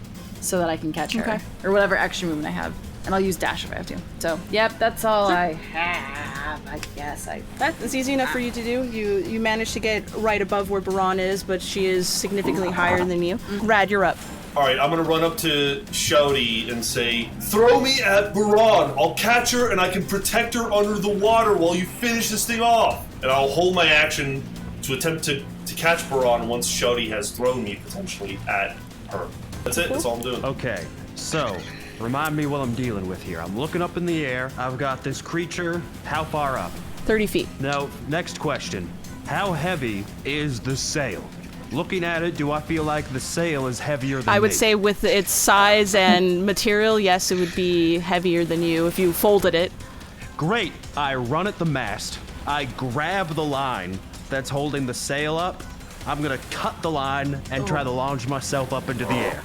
so that I can catch her. Okay. Or whatever extra movement I have. And I'll use dash if I have to. So, yep, that's all I have, I guess. That's easy enough for you to do. You managed to get right above where Buran is, but she is significantly higher than you. Rad, you're up. All right, I'm gonna run up to Xauti and say, "Throw me at Buran. I'll catch her and I can protect her under the water while you finish this thing off." And I'll hold my action to attempt to catch Buran once Xauti has thrown me potentially at her. That's it. That's all I'm doing. Okay, so remind me what I'm dealing with here. I'm looking up in the air. I've got this creature. How far up? 30 feet. Now, next question. How heavy is the sail? Looking at it, do I feel like the sail is heavier than I would me? say with its size and material, yes, it would be heavier than you if you folded it. Great. I run at the mast. I grab the line that's holding the sail up. I'm gonna cut the line and try to launch myself up into the air.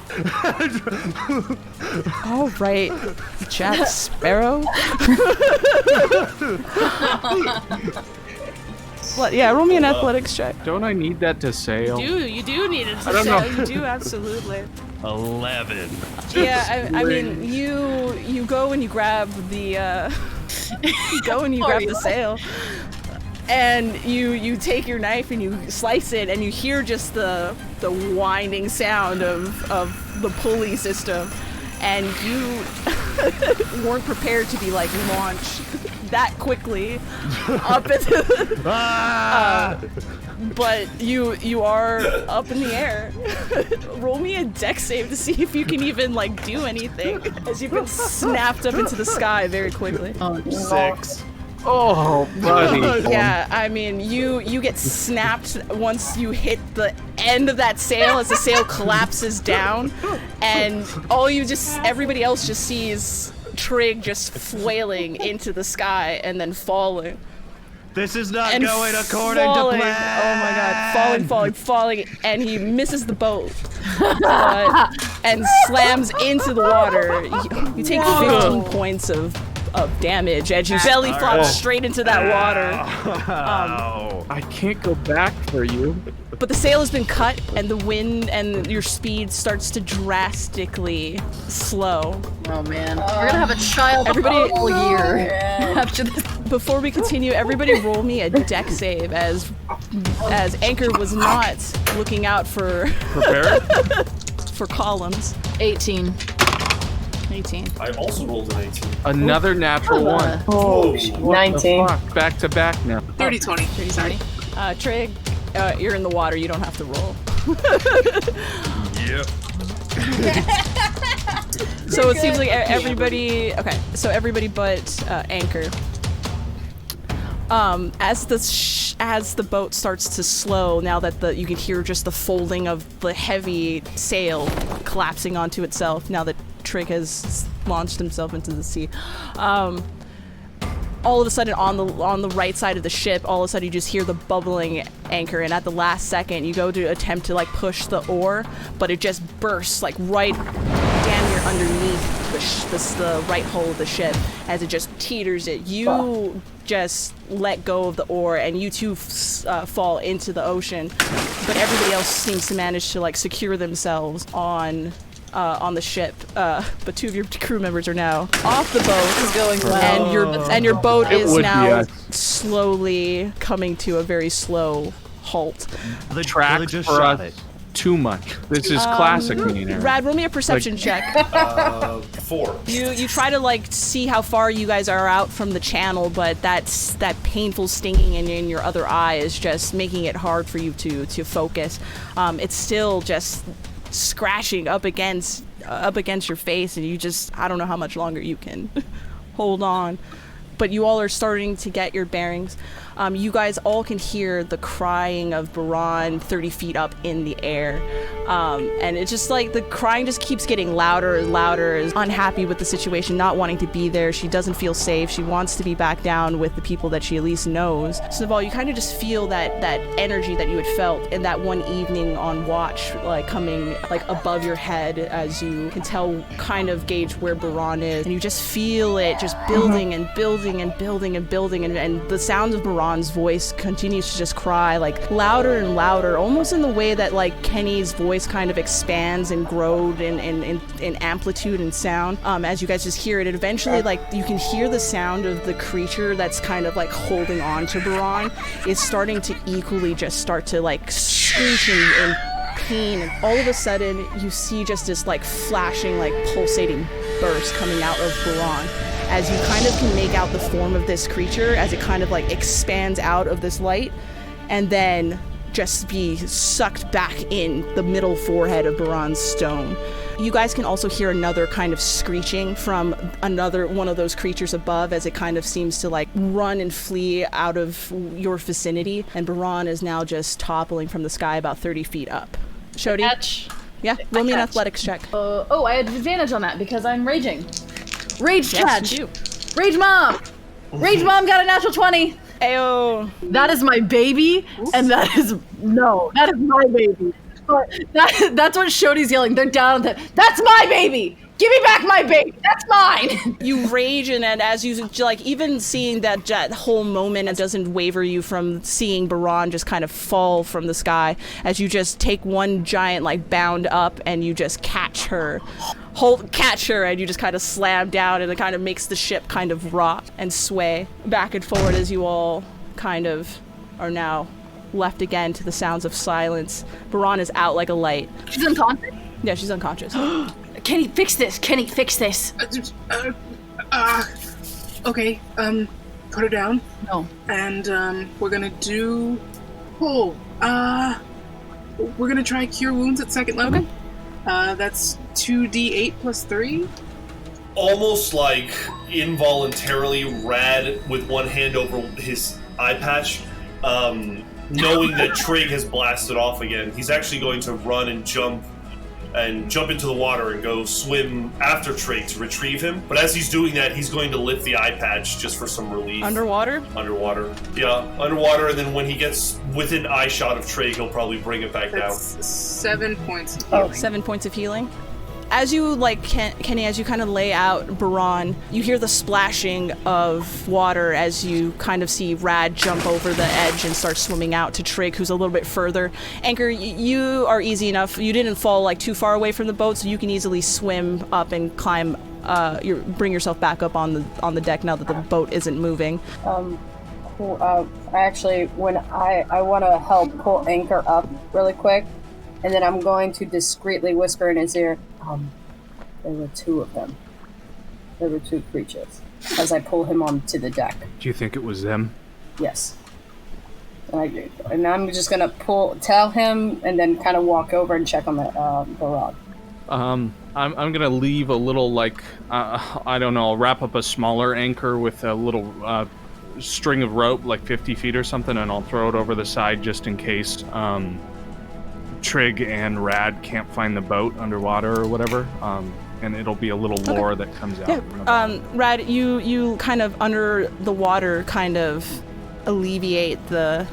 All right, Jack Sparrow. What? Yeah, roll me an athletics check. Don't I need that to sail? You do need it to don't know. sail. You do absolutely. 11. Yeah, I mean, you go and you grab the the sail, and you take your knife and you slice it, and you hear just the winding sound of the pulley system, and you weren't prepared to be like launched that quickly up into but you are up in the air. Roll me a dex save to see if you can even like do anything, as you've been snapped up into the sky very quickly. 6. Oh, buddy. Yeah, I mean, you get snapped once you hit the end of that sail as the sail collapses down, and everybody else just sees Trig just flailing into the sky and then falling. This is not And going according falling. to plan. Oh my god, falling, and he misses the boat and slams into the water. You take 15 points of damage as you belly flop straight into that water. I can't go back for you. But the sail has been cut, and the wind and your speed starts to drastically slow. Oh man, we're gonna have a child all year after this. Before we continue, everybody roll me a deck save, as Anchor was not looking out for for columns. 18. 18. I also rolled an 18. Another natural one. Oh, 19. Fuck, back to back now. 30-20. Sorry. Trig, you're in the water. You don't have to roll. Yep. So it seems like everybody. Okay, so everybody but Anchor. As the boat starts to slow, now that you can hear just the folding of the heavy sail collapsing onto itself, now that Trig has launched himself into the sea. All of a sudden, on the right side of the ship, all of a sudden you just hear the bubbling anchor, and at the last second, you go to attempt to like push the oar, but it just bursts like right damn near underneath the right hull of the ship as it just teeters it. You just let go of the oar, and you too fall into the ocean, but everybody else seems to manage to like secure themselves on the ship, but two of your crew members are now off the boat. This is going well. And your boat It is would be now us. slowly coming to a very slow halt. The Tracks just for shot us it. too much. This is classic me and Aaron. Rad, roll me a perception check. 4. You try to like see how far you guys are out from the channel, but that painful stinging in your other eye is just making it hard for you to focus. It's still just scratching up against your face, and I don't know how much longer you can hold on, but you all are starting to get your bearings. You guys all can hear the crying of Buran 30 feet up in the air, and it's just like the crying just keeps getting louder and louder. Is unhappy with the situation, not wanting to be there. She doesn't feel safe. She wants to be back down with the people that she at least knows. Snuvall, you kind of just feel that energy that you had felt in that one evening on watch, like coming like above your head, as you can tell, kind of gauge where Buran is, and you just feel it just building and building and building and building, and the sounds of Buran's voice continues to just cry like louder and louder, almost in the way that like Kenny's voice kind of expands and grows in amplitude and sound, as you guys just hear it. And eventually, like, you can hear the sound of the creature that's kind of like holding on to Buran is starting to equally just start to like screech and pain, and all of a sudden you see just this like flashing, like pulsating burst coming out of Buran as you kind of can make out the form of this creature as it kind of like expands out of this light and then just be sucked back in the middle forehead of Buran's stone. You guys can also hear another kind of screeching from another one of those creatures above as it kind of seems to like run and flee out of your vicinity, and Buran is now just toppling from the sky about 30 feet up. Shodi? Catch. Yeah, roll me an athletics check. I had advantage on that because I'm raging. Rage Yes, catch. you do. Rage mom. Rage mom got a natural 20. Ayo. That is my baby, and that is my baby. But that's what Shodi's yelling. They're down at that. That's my baby. Give me back my baby. That's mine. You rage, and as you like, even seeing that whole moment, it doesn't waver you from seeing Buran just kind of fall from the sky as you just take one giant like bound up and you just catch her, and you just kind of slam down, and it kind of makes the ship kind of rock and sway back and forward as you all kind of are now left again to the sounds of silence. Buran is out like a light. She's unconscious? Yeah, she's unconscious. Can he fix this? Okay, put her down. No. And, we're gonna do... we're gonna try Cure Wounds at second level. Okay. That's 2d8 plus 3. Almost like involuntarily, Rad, with one hand over his eye patch, knowing that Trig has blasted off again, he's actually going to run and jump into the water and go swim after Trig to retrieve him. But as he's doing that, he's going to lift the eye patch just for some relief. Underwater? Underwater. Yeah, underwater, and then when he gets within eye shot of Trig, he'll probably bring it back That's down. 7 points of healing. 7 points of healing. As you, like, Kenny, as you kind of lay out Buran, you hear the splashing of water as you kind of see Rad jump over the edge and start swimming out to Trig, who's a little bit further. Anchor, you are easy enough. You didn't fall, like, too far away from the boat, so you can easily swim up and climb, bring yourself back up on the deck now that the boat isn't moving. Cool. Actually, when I want to help pull Anchor up really quick, and then I'm going to discreetly whisper in his ear, there were two of them. There were two creatures. As I pull him onto the deck. Do you think it was them? Yes. And I'm just gonna tell him, and then kind of walk over and check on the rod. I'm gonna leave a little, like, I don't know, I'll wrap up a smaller anchor with a little string of rope, like 50 feet or something, and I'll throw it over the side just in case Trig and Rad can't find the boat underwater or whatever, and it'll be a little lore that comes out. Yeah, Rad, you kind of under the water kind of alleviate the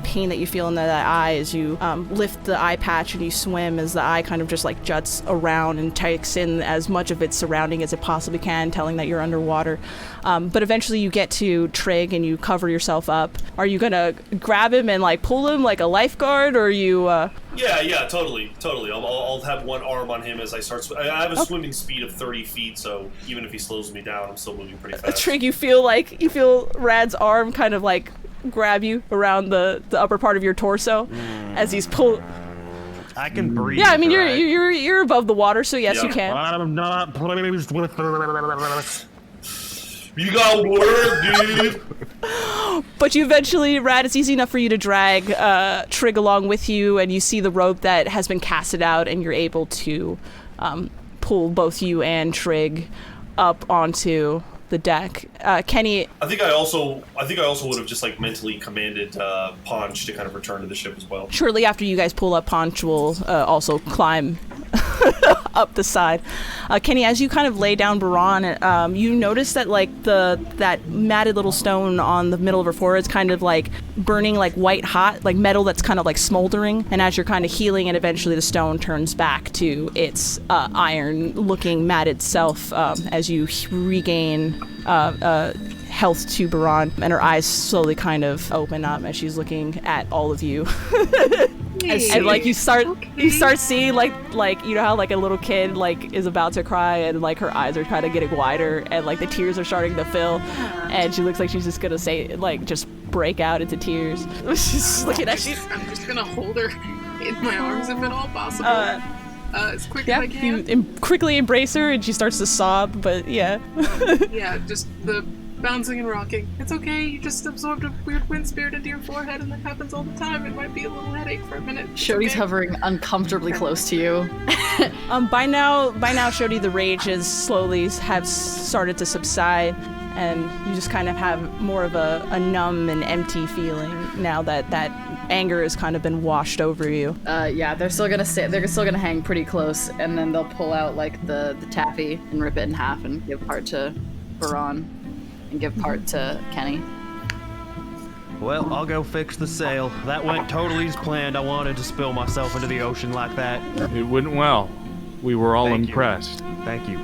pain that you feel in that eye as you lift the eye patch and you swim as the eye kind of just like juts around and takes in as much of its surrounding as it possibly can, telling that you're underwater. But eventually you get to Trig and you cover yourself up. Are you gonna grab him and like pull him like a lifeguard, or are you Yeah, totally. I'll have one arm on him as I start. I have a swimming speed of 30 feet, so even if he slows me down, I'm still moving pretty fast. Trig, you feel Rad's arm kind of like grab you around the upper part of your torso as he's pulled. I can breathe. Yeah, I mean right? you're above the water, so yes, you can. I'm not pleased with You got work, dude. But you eventually, Rad, it's easy enough for you to drag Trig along with you, and you see the rope that has been casted out, and you're able to pull both you and Trig up onto the deck. Kenny, I think I also would have just like mentally commanded Ponch to kind of return to the ship as well. shortly after you guys pull up, Ponch will also climb up the side. Kenny, as you kind of lay down Buran, you notice that like that matted little stone on the middle of her forehead is kind of like burning like white hot, like metal that's kind of like smoldering. And as you're kind of healing, and eventually the stone turns back to its iron-looking matted self as you regain health to Buran, and her eyes slowly kind of open up as she's looking at all of you. And like you start seeing like you know how like a little kid like is about to cry and like her eyes are kind of getting wider and like the tears are starting to fill, and she looks like she's just gonna say like just break out into tears. She's looking at you. I'm just gonna hold her in my arms if at all possible. As quick as I can. You quickly embrace her and she starts to sob, but yeah. Yeah, just the bouncing and rocking. It's okay, you just absorbed a weird wind spirit into your forehead and that happens all the time. It might be a little headache for a minute. Shody's hovering uncomfortably close to you. By now, Shody, the rage has slowly started to subside, and you just kind of have more of a numb and empty feeling now that that anger has kind of been washed over you. Yeah, they're still gonna hang pretty close, and then they'll pull out like the taffy and rip it in half and give part to Buran and give part to Kenny. Well, I'll go fix the sail. That went totally as planned. I wanted to spill myself into the ocean like that. It went well. We were all Thank impressed. You. Thank you.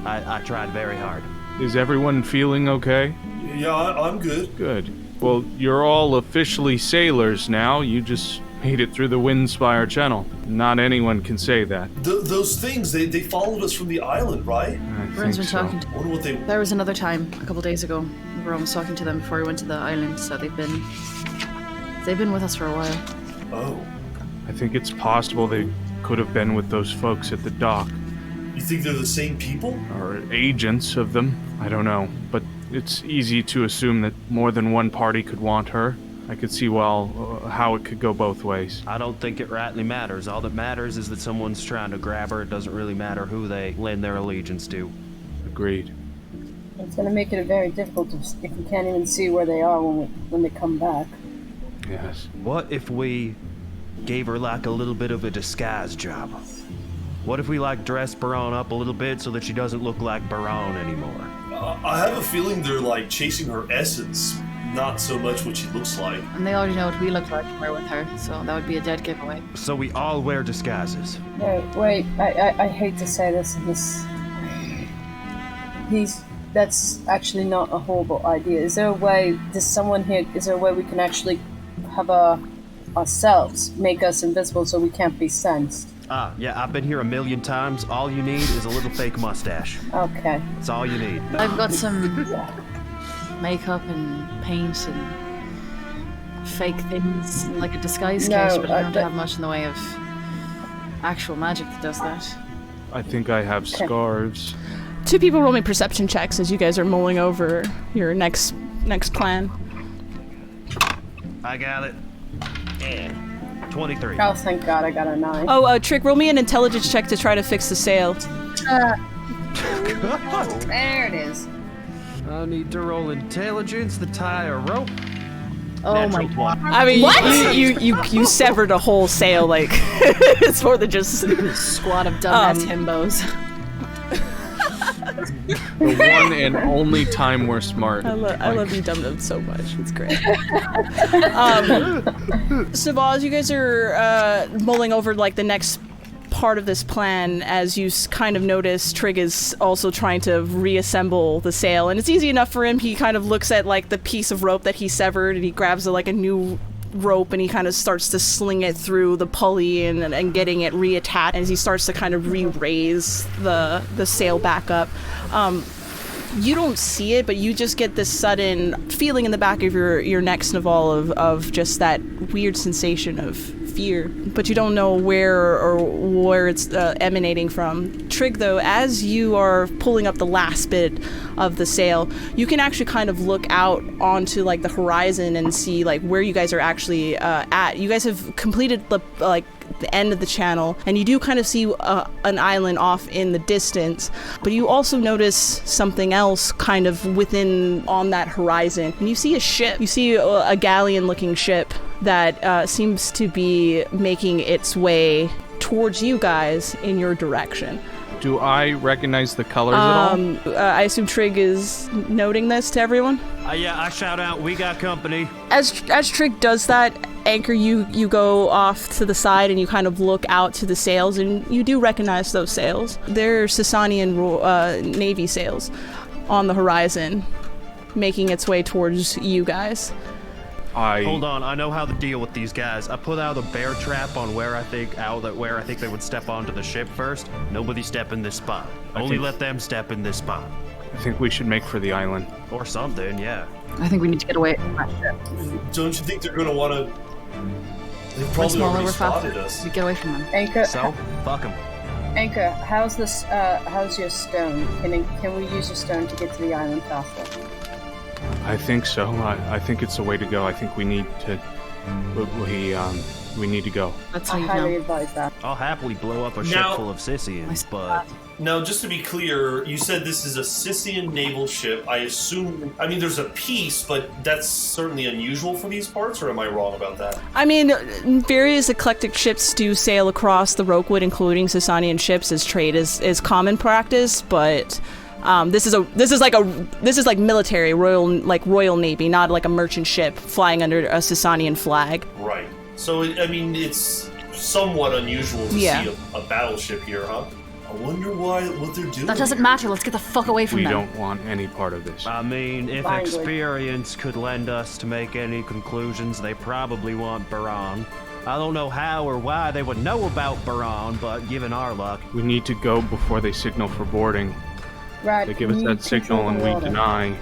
I tried very hard. Is everyone feeling okay? Yeah, I'm good. Good. Well, you're all officially sailors now. You just made it through the Windspire Channel. Not anyone can say that. Those things, they followed us from the island, right? Buran's been talking to Wonder what they... There was another time, a couple days ago. Buran was talking to them before we went to the island, so they've been with us for a while. Oh. I think it's possible they could have been with those folks at the dock. You think they're the same people? Or agents of them. I don't know. But it's easy to assume that more than one party could want her. I could see how it could go both ways. I don't think it rightly matters. All that matters is that someone's trying to grab her. It doesn't really matter who they lend their allegiance to. Agreed. It's going to make it very difficult if we can't even see where they are when they come back. Yes. What if we gave her like a little bit of a disguise job? What if we like dress Buran up a little bit so that she doesn't look like Buran anymore? I have a feeling they're like chasing her essence, not so much what she looks like. And they already know what we look like when we're with her, so that would be a dead giveaway. So we all wear disguises. No, wait, I hate to say this, that's actually not a horrible idea. Is there a way we can actually have ourselves make us invisible so we can't be sensed? Yeah, I've been here 1,000,000 times. All you need is a little fake mustache. Okay. That's all you need. I've got some makeup and paint and fake things, like a disguise case, but I don't have much in the way of actual magic that does that. I think I have scarves. 2 people roll me perception checks as you guys are mulling over your next plan. I got it. And 23. Oh, thank God, I got a 9. Oh, Trig, roll me an intelligence check to try to fix the sail. There it is. I need to roll intelligence to tie a rope. Oh my God. I mean, you severed a whole sail, like, it's more than just... Squad of dumbass himbos. The one and only time we're smart. I love you, Dum-Dum, so much. It's great. Snuvall, as you guys are mulling over, like, the next part of this plan, as you kind of notice, Trig is also trying to reassemble the sail, and it's easy enough for him. He kind of looks at, like, the piece of rope that he severed, and he grabs, like, a new rope, and he kind of starts to sling it through the pulley and getting it reattached, and as he starts to kind of re-raise the sail back up. You don't see it, but you just get this sudden feeling in the back of your neck, Snuvall, of just that weird sensation of fear, but you don't know where it's emanating from. Trig, though, as you are pulling up the last bit of the sail, you can actually kind of look out onto, like, the horizon and see, like, where you guys are actually at. You guys have completed the end of the channel, and you do kind of see an island off in the distance, but you also notice something else kind of on that horizon, and you see a ship. You see a galleon-looking ship that seems to be making its way towards you guys in your direction. Do I recognize the colors at all? I assume Trig is noting this to everyone? Yeah, I shout out, we got company. As Trig does that, Anchor, you go off to the side and you kind of look out to the sails, and you do recognize those sails. They're Sasanian Navy sails on the horizon, making its way towards you guys. Hold on, I know how to deal with these guys. I put out a bear trap on where I think they would step onto the ship first. Nobody step in this spot. Only let them step in this spot. I think we should make for the island. Or something, yeah. I think we need to get away from that ship. Don't you think they're gonna want to? They've probably smaller, already we're spotted faster. us. We get away from them. Anchor, So, fuck 'em. Anchor, how's this? How's your stone? Can we use your stone to get to the island faster? I think so. I think it's the way to go. I think we need to. We need to go. That's I how you highly know. advise that. I'll happily blow up a ship Now- full of Sissians, but Now, just to be clear, you said this is a Sissian naval ship. I assume. I mean, there's a piece, but that's certainly unusual for these parts. Or am I wrong about that? I mean, various eclectic ships do sail across the Rokewood, including Sasanian ships, as trade is common practice. But this is like military Royal Navy, not like a merchant ship flying under a Sasanian flag. Right. So, I mean, it's somewhat unusual to Yeah. see a battleship here, huh? I wonder what they're doing. That doesn't here. matter. Let's get the fuck away from We them. don't want any part of this. I mean, if Language. experience could lend us to make any conclusions, they probably want Buran. I don't know how or why they would know about Buran, but given our luck, We need to go before they signal for boarding. Right. They give us that signal and we deny.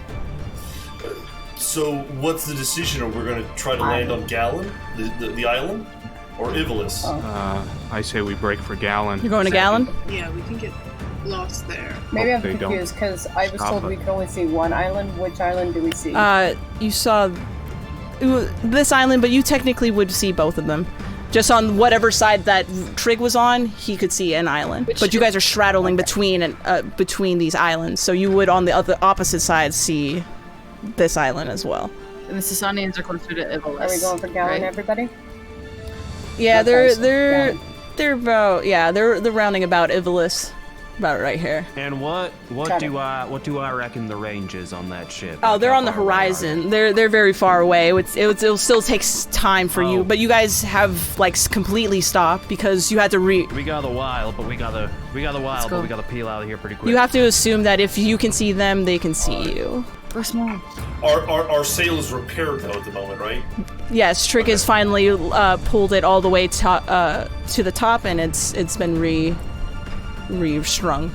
So, what's the decision? Are we going to try to land on Gallon, the island, or Ivalis? I say we break for Gallon. You're going to Gallon? Yeah, we can get lost there. Maybe I'm Hope they don't confused because I was stop told it. we could only see one island. Which island do we see? You saw this island, but you technically would see both of them. Just on whatever side that Trig was on, he could see an island. But you guys are straddling between these islands, so you would on the other opposite side see this island as well. And the Sasanians are closer to Ivalis. Are we going for Gallon, right? everybody? Yeah, Okay, they're so they're about they're rounding about Ivalis, about right here. and what Got do I reckon the range is on that ship? Oh, Like, they're how on the far away are horizon. They're very far away. It'll still take time for you, Oh. but you guys have like completely stopped because you had to they? We got a while, but we gotta go. peel out of here pretty quick. You have to assume that if you can see them, they can see you. We're small. Our sail is repaired though at the moment, right? Yes, Trig has finally pulled it all the way to the top, and it's been re-strung.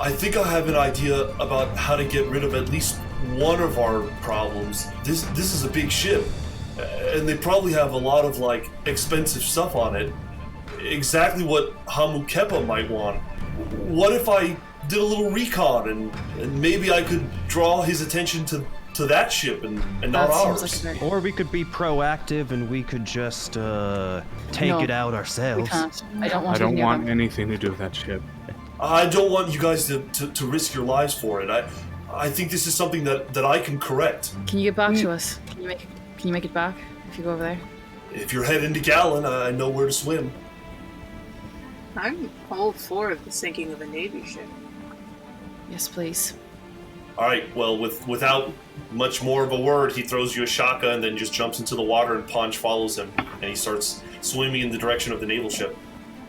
I think I have an idea about how to get rid of at least one of our problems. This is a big ship, and they probably have a lot of like expensive stuff on it. Exactly what Hamu Kepa might want. What if I did a little recon and maybe I could draw his attention to that ship and not That ours? seems like a very... Or we could be proactive and we could just take No, it out We ourselves. can't. I don't I want to don't be near want them. anything to do with that ship. I don't want you guys to risk your lives for it. I think this is something that I can correct. Can you get back to us? Can you make it back if you go over there? If you're heading to Gallon, I know where to swim. I'm all for the sinking of a Navy ship. Yes, please. All right. Well, without much more of a word, he throws you a shotgun and then just jumps into the water, and Ponch follows him, and he starts swimming in the direction of the naval ship.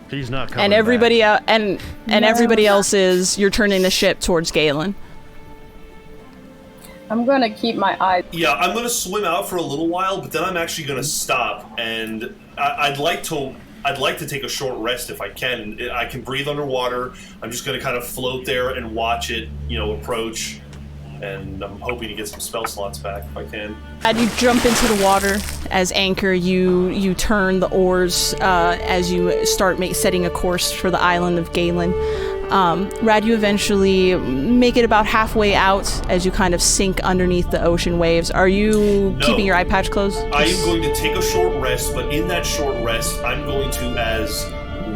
He's not coming And back. everybody everybody else is you're turning the ship towards Galen. I'm gonna keep my eyes. Yeah, I'm gonna swim out for a little while, but then I'm actually gonna stop, and I'd like to take a short rest if I can. I can breathe underwater. I'm just gonna kind of float there and watch it, approach, and I'm hoping to get some spell slots back if I can. As you jump into the water, as anchor, you turn the oars as you start setting a course for the island of Galen. Rad, you eventually make it about halfway out as you kind of sink underneath the ocean waves. Are you No. keeping your eye patch closed? I am going to take a short rest, but in that short rest, I'm going to, as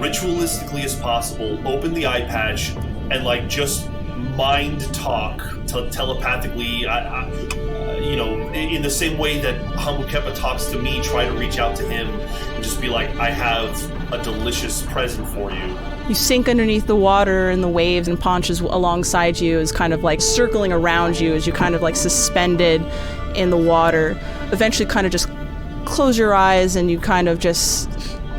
ritualistically as possible, open the eye patch and just mind talk telepathically. In the same way that Hamu Kepa talks to me, try to reach out to him and just be like, I have a delicious present for you. You sink underneath the water and the waves, and Ponch is alongside you, is kind of circling around you as you kind of suspended in the water. Eventually kind of just close your eyes and you kind of just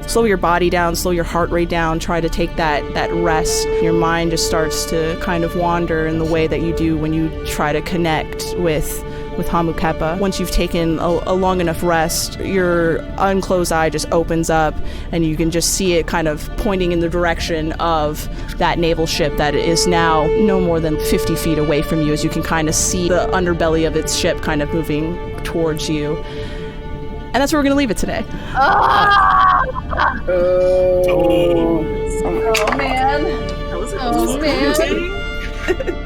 slow your body down, slow your heart rate down, try to take that rest. Your mind just starts to kind of wander in the way that you do when you try to connect with with Hamu Kepa. Once you've taken a long enough rest, your unclosed eye just opens up and you can just see it kind of pointing in the direction of that naval ship that is now no more than 50 feet away from you, as you can kind of see the underbelly of its ship kind of moving towards you. And that's where we're going to leave it today. Oh, man. That was Oh, man.